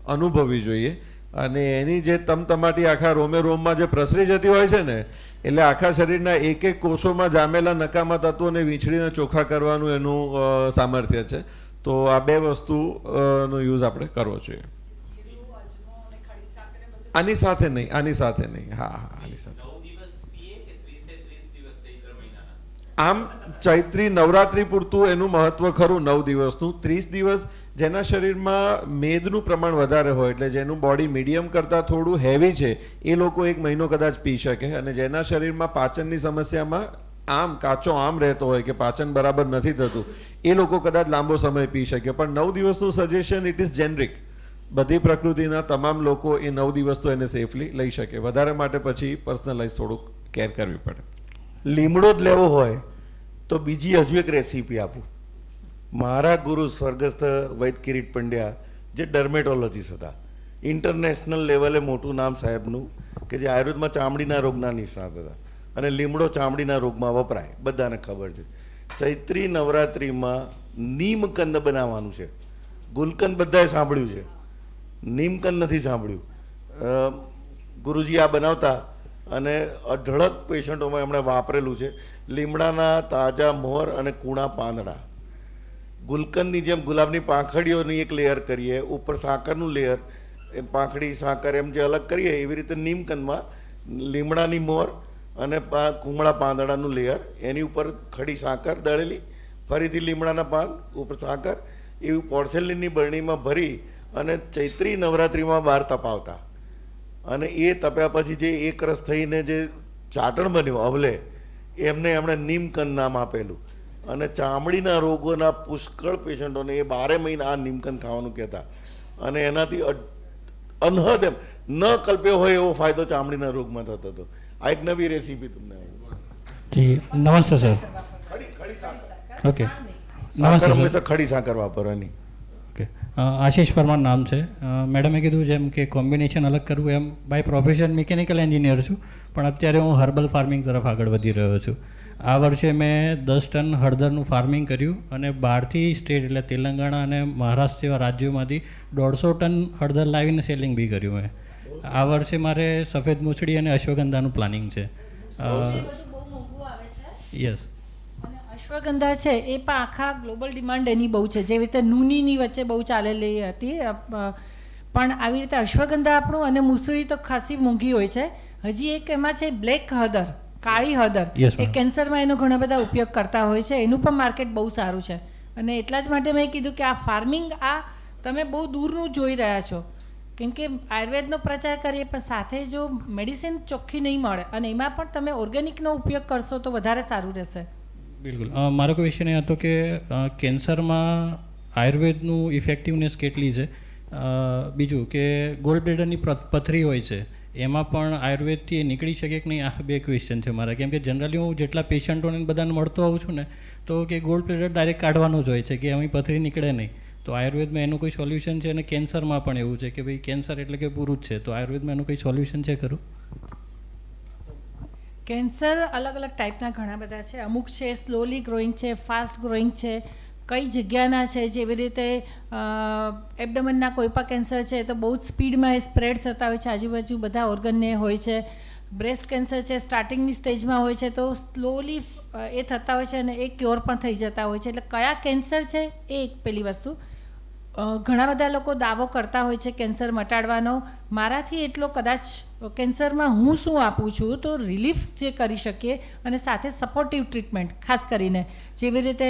અનુભવવી જોઈએ. અને એની જે તમતમાટી આખા રોમે રોમમાં જે પ્રસરી જતી હોય છે ને, એટલે આખા શરીરના એક એક કોષોમાં જામેલા નકામા તત્વોને વીંછળીને ચોખ્ખા કરવાનું એનું સામર્થ્ય છે. તો આ બે વસ્તુનો યુઝ આપણે કરવો જોઈએ. આની સાથે નહીં, આની સાથે નહીં. હા હા, આની સાથે. આમ ચૈત્રી નવરાત્રિ પૂરતું એનું મહત્વ ખરું 9 દિવસનું. 30 દિવસ જેના શરીરમાં મેદનું પ્રમાણ વધારે હોય, એટલે જેનું બોડી મીડિયમ કરતાં થોડું હેવી છે, એ લોકો 1 મહિનો કદાચ પી શકે. અને જેના શરીરમાં પાચનની સમસ્યામાં કાચો આમ રહેતો હોય કે પાચન બરાબર નથી થતું, એ લોકો કદાચ લાંબો સમય પી શકે. પણ 9 દિવસનું સજેશન ઇટ ઇઝ જેનરિક. બધી પ્રકૃતિના તમામ લોકો એ 9 દિવસ તો એને સેફલી લઈ શકે. વધારે માટે પછી પર્સનલાઇઝ થોડુંક કેર કરવી પડે. લીમડો જ લેવો હોય તો બીજી હજુ એક રેસીપી આપું. મારા ગુરુ સ્વર્ગસ્થ વૈદ કિરીટ પંડ્યા, જે ડર્મેટોલોજીસ્ટ હતા, ઇન્ટરનેશનલ લેવલે મોટું નામ સાહેબનું, કે જે આયુર્વેદમાં ચામડીના રોગના નિષ્ણાત હતા, અને લીમડો ચામડીના રોગમાં વપરાય, બધાને ખબર છે. ચૈત્રી નવરાત્રિમાં નીમકંદ બનાવવાનું છે. ગુલકંદ બધાએ સાંભળ્યું છે, નીમકંદ નથી સાંભળ્યું. ગુરુજી આ બનાવતા અને અઢળક પેશન્ટોમાં એમણે વાપરેલું છે. લીમડાના તાજા મોર અને કૂણા પાંદડા, ગુલકંદની જેમ ગુલાબની પાંખડીઓની એક લેયર કરીએ, ઉપર સાકરનું લેયર, પાંખડી સાકર એમ જે અલગ કરીએ, એવી રીતે નીમકંદમાં લીમડાની મોર અને કૂમળા પાંદડાનું લેયર, એની ઉપર ખડી સાકર દળેલી, ફરીથી લીમડાના પાન, ઉપર સાકર, એવી પોર્સેલિનની બરણીમાં ભરી અને ચૈત્રી નવરાત્રિમાં બહાર તપાવતા. અને એ તપ્યા પછી જે એક રસ થઈને જે ચાટણ બન્યું અવલે, એમને એમણે નીમકંદ નામ આપેલું. અને ચામડીના રોગોના પુષ્કળ પેશન્ટોને એ 12 મહિના આ નીમકંદ ખાવાનું કહેતા. અને એનાથી અનહદ એમ ન કલ્પ્યો હોય એવો ફાયદો ચામડીના રોગમાં થતો હતો. આ એક નવી રેસીપી તમને. જી નમસ્તે સર. ઓકે સાકર હંમેશા ખડી સાકર વાપરવાની. ઓકે, આશીષ પરમાર નામ છે. મેડમે કીધું જેમ કે કોમ્બિનેશન અલગ કરવું, am by profession mechanical engineer છું, પણ અત્યારે હું હર્બલ ફાર્મિંગ તરફ આગળ વધી રહ્યો છું. આ વર્ષે મેં 10 ટન હળદરનું ફાર્મિંગ કર્યું અને બહારથી સ્ટેટ એટલે તેલંગાણા અને મહારાષ્ટ્ર જેવા રાજ્યોમાંથી 150 ટન હળદર લાવીને સેલિંગ બી કર્યું મેં. આ વર્ષે મારે સફેદ મૂછડી અને અશ્વગંધાનું પ્લાનિંગ છે. યસ. અને અશ્વગંધા છે એ પણ આખા ગ્લોબલ ડિમાન્ડ એની બહુ છે. જેવી રીતે નૂનીની વચ્ચે બહુ ચાલેલી હતી, પણ આવી રીતે અશ્વગંધા આપણું, અને મૂસળી તો ખાસી મોંઘી હોય છે. હજી એક એમાં છે બ્લેક હળદર, કાળી હળદર, એ કેન્સરમાં એનો ઘણા બધા ઉપયોગ કરતા હોય છે. એનું પણ માર્કેટ બહુ સારું છે. અને એટલા જ માટે મેં કીધું કે આ ફાર્મિંગ, આ તમે બહુ દૂરનું જોઈ રહ્યા છો, કેમ કે આયુર્વેદનો પ્રચાર કરીએ પણ સાથે જો મેડિસિન ચોખ્ખી નહીં મળે, અને એમાં પણ તમે ઓર્ગેનિકનો ઉપયોગ કરશો તો વધારે સારું રહેશે. બિલકુલ. મારો ક્વેશ્ચન એ હતો કે કેન્સરમાં આયુર્વેદનું ઇફેક્ટિવનેસ કેટલી છે. બીજું કે ગોલ્ડ બ્લેડરની પથરી હોય છે, એમાં પણ આયુર્વેદથી નીકળી શકે કે નહીં, આ 2 ક્વેશ્ચન છે મારા. કેમ કે જનરલી હું જેટલા પેશન્ટોને બધાને મળતો આવું છું ને, તો કે ગોલ્ડ બ્લેડર ડાયરેક્ટ કાઢવાનું જ હોય છે, કે એની પથરી નીકળે નહીં. તો આયુર્વેદમાં એનું કોઈ સોલ્યુશન છે? અને કેન્સરમાં પણ એવું છે કે ભાઈ કેન્સર એટલે કે પૂરું જ છે, તો આયુર્વેદમાં એનું કોઈ સોલ્યુશન છે ખરું? કેન્સર અલગ અલગ ટાઈપના ઘણા બધા છે. અમુક છે સ્લોલી ગ્રોઈંગ છે, ફાસ્ટ ગ્રોઈંગ છે, કઈ જગ્યાના છે. જેવી રીતે એબડમનના કોઈ પણ કેન્સર છે તો બહુ જ સ્પીડમાં એ સ્પ્રેડ થતા હોય છે, આજુબાજુ બધા ઓર્ગનને હોય છે. બ્રેસ્ટ કેન્સર છે, સ્ટાર્ટિંગની સ્ટેજમાં હોય છે તો સ્લોલી એ થતા હોય છે અને એ ક્યોર પણ થઈ જતા હોય છે. એટલે કયા કેન્સર છે એ એક પેલી વસ્તુ. ઘણા બધા લોકો દાવો કરતા હોય છે કેન્સર મટાડવાનો. મારાથી એટલો કદાચ કેન્સરમાં હું શું આપું છું તો રિલીફ જે કરી શકીએ, અને સાથે સપોર્ટિવ ટ્રીટમેન્ટ, ખાસ કરીને જેવી રીતે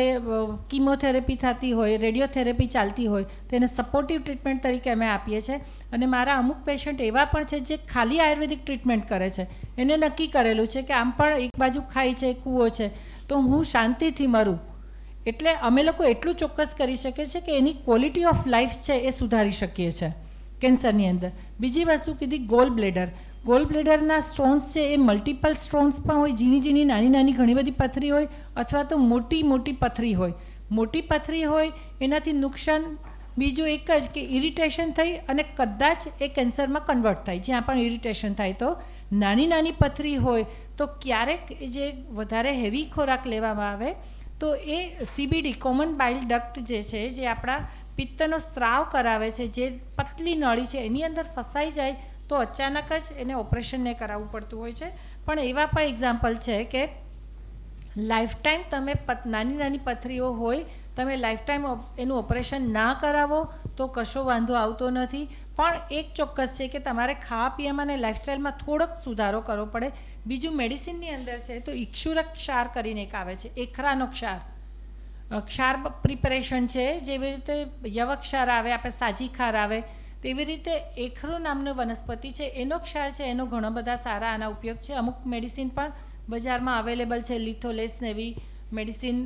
કીમોથેરેપી થતી હોય, રેડિયોથેરેપી ચાલતી હોય, તો એને સપોર્ટિવ ટ્રીટમેન્ટ તરીકે અમે આપીએ છીએ. અને મારા અમુક પેશન્ટ એવા પણ છે જે ખાલી આયુર્વેદિક ટ્રીટમેન્ટ કરે છે. એને નક્કી કરેલું છે કે આમ પણ એક બાજુ ખાય છે, કૂવો છે, તો હું શાંતિથી મરું. એટલે અમે લોકો એટલું ચોક્કસ કરી શકીએ છીએ કે એની ક્વોલિટી ઓફ લાઈફ છે એ સુધારી શકીએ છીએ કેન્સરની અંદર. બીજી વસ્તુ કીધી ગોલ બ્લેડર. ગોલ બ્લેડરના સ્ટોન્સ છે એ મલ્ટિપલ સ્ટોન્સ પણ હોય, ઝીણી ઝીણી નાની નાની ઘણી બધી પથરી હોય, અથવા તો મોટી મોટી પથરી હોય. મોટી પથરી હોય એનાથી નુકસાન બીજું એક જ કે ઇરિટેશન થઈ અને કદાચ એ કેન્સરમાં કન્વર્ટ થાય, જ્યાં પણ ઇરિટેશન થાય. તો નાની નાની પથરી હોય તો ક્યારેક જે વધારે હેવી ખોરાક લેવામાં આવે તો એ CBD કોમન બાઇલ ડક્ટ જે છે, જે આપણા પિત્તનો સ્ત્રાવ કરાવે છે, જે પતલી નળી છે એની અંદર ફસાઈ જાય તો અચાનક જ એને ઓપરેશનને કરાવવું પડતું હોય છે. પણ એવા પણ એક્ઝામ્પલ છે કે લાઈફ ટાઈમ તમે નાની નાની પથરીઓ હોય, તમે લાઈફ ટાઈમ એનું ઓપરેશન ના કરાવો તો કશો વાંધો આવતો નથી. પણ એક ચોક્કસ છે કે તમારે ખાવા પીવામાં અને લાઈફસ્ટાઈલમાં થોડોક સુધારો કરવો પડે. બીજું મેડિસિનની અંદર છે તો ઇક્ષુરક ક્ષાર કરીને એક આવે છે, એખરાનો ક્ષાર, ક્ષાર પ્રિપરેશન છે. જેવી રીતે યવક ક્ષાર આવે, આપણે સાજી ખાર આવે, તેવી રીતે એખરો નામનો વનસ્પતિ છે, એનો ક્ષાર છે, એનો ઘણા બધા સારા આના ઉપયોગ છે. અમુક મેડિસિન પણ બજારમાં અવેલેબલ છે, લિથોલેસ ને એવી મેડિસિન,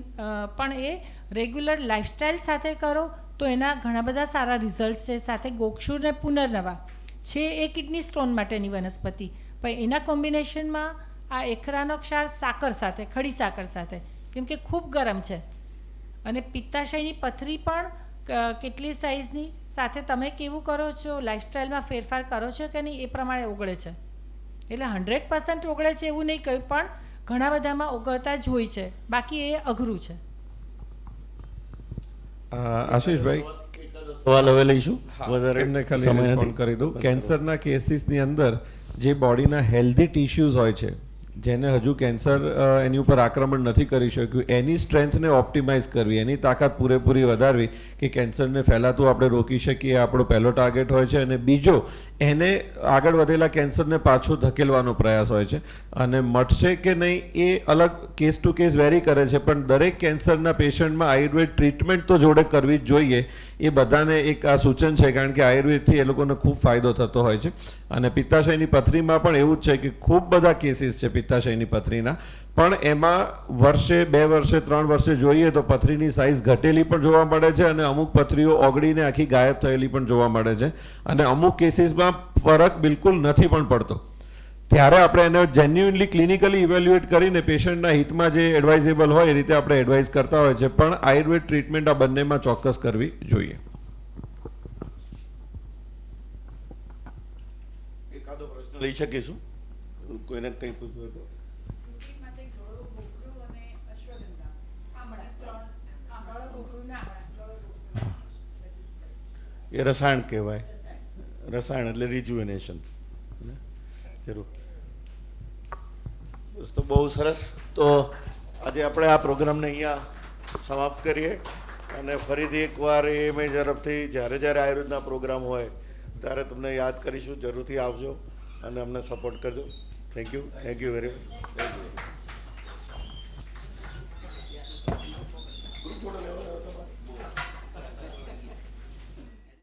પણ એ રેગ્યુલર લાઈફસ્ટાઈલ સાથે કરો તો એના ઘણા બધા સારા રિઝલ્ટ છે. સાથે ગોક્ષુર ને પુનર્નવા છે એ કિડની સ્ટોન માટેની વનસ્પતિ, પણ એના કોમ્બિનેશનમાં આ એખરાનો ક્ષાર સાકર સાથે, ખડી સાકર સાથે, કેમ કે ખૂબ ગરમ છે અને પિત્તાશયની પથરી પણ કેટલી સાઇઝની, સાથે તમે કેવું કરો છો, લાઈફસ્ટાઈલમાં ફેરફાર કરો છો કે નહીં, એ પ્રમાણે ઓગળે છે. એટલે 100% ઓગળે છે એવું નહીં કહ્યું, પણ ઘણા બધામાં ઓગળતા જ હોય છે, બાકી એ અઘરું છે. આશીષભાઈ, સવાલ હવે લઈશું. વધારે એમને ખાલી સમય રિસ્પોન્ડ નથી. કરી દઉં. કેન્સરના કેસીસની અંદર જે બોડીના હેલ્ધી ટિશ્યુઝ હોય છે, જેને હજુ કેન્સર એની ઉપર આક્રમણ નથી કરી શક્યું, એની સ્ટ્રેન્થને ઓપ્ટિમાઇઝ કરવી, એની તાકાત પૂરેપૂરી વધારવી કે કેન્સરને ફેલાતું આપણે રોકી શકીએ, આપણો પહેલો ટાર્ગેટ હોય છે. અને બીજો, એને આગળ વધેલા કેન્સરને પાછું ધકેલવાનો પ્રયાસ હોય છે. અને મટશે કે નહીં એ અલગ કેસ ટુ કેસ વેરી કરે છે, પણ દરેક કેન્સરના પેશન્ટમાં આયુર્વેદ ટ્રીટમેન્ટ તો જોડે કરવી જ જોઈએ. એ બધાને એક આ સૂચન છે, કારણ કે આયુર્વેદથી એ લોકોને ખૂબ ફાયદો થતો હોય છે. અને પિત્તાશયની પથરીમાં પણ એવું જ છે કે ખૂબ બધા કેસીસ છે પિત્તાશયની પથરીના, પણ એમાં વર્ષે, 2 વર્ષે, 3 વર્ષે જોઈએ તો પથરીની સાઇઝ ઘટેલી પણ જોવા મળે છે, અને અમુક પથરીઓ ઓગળીને આખી ગાયબ થયેલી પણ જોવા મળે છે, અને અમુક કેસીસમાં ફરક બિલકુલ નથી પણ પડતો. ત્યારે આપણે એને જેન્યુઇનલી ક્લિનિકલી ઇવેલ્યુએટ કરીને પેશન્ટના હિતમાં જે એડવાઇઝેબલ હોય એ રીતે આપણે એડવાઇઝ કરતા હોય છે. પણ આયુર્વેદ ટ્રીટમેન્ટ આ બંનેમાં ચોક્કસ કરવી જોઈએ. એકાદો પ્રશ્ન લઈ શકીશું, કોઈને કંઈ પૂછવું હોય તો. એ રસાયણ કહેવાય. રસાયણ એટલે રિજુવેનેશન. જરૂર. બસ, તો બહુ સરસ. તો આજે આપણે આ પ્રોગ્રામને અહીંયા સમાપ્ત કરીએ, અને ફરીથી એકવાર એએમએ તરફથી જ્યારે જ્યારે આયુર્વેદના પ્રોગ્રામ હોય ત્યારે તમને યાદ કરીશું. જરૂરથી આવજો અને અમને સપોર્ટ કરજો. Thank you very much.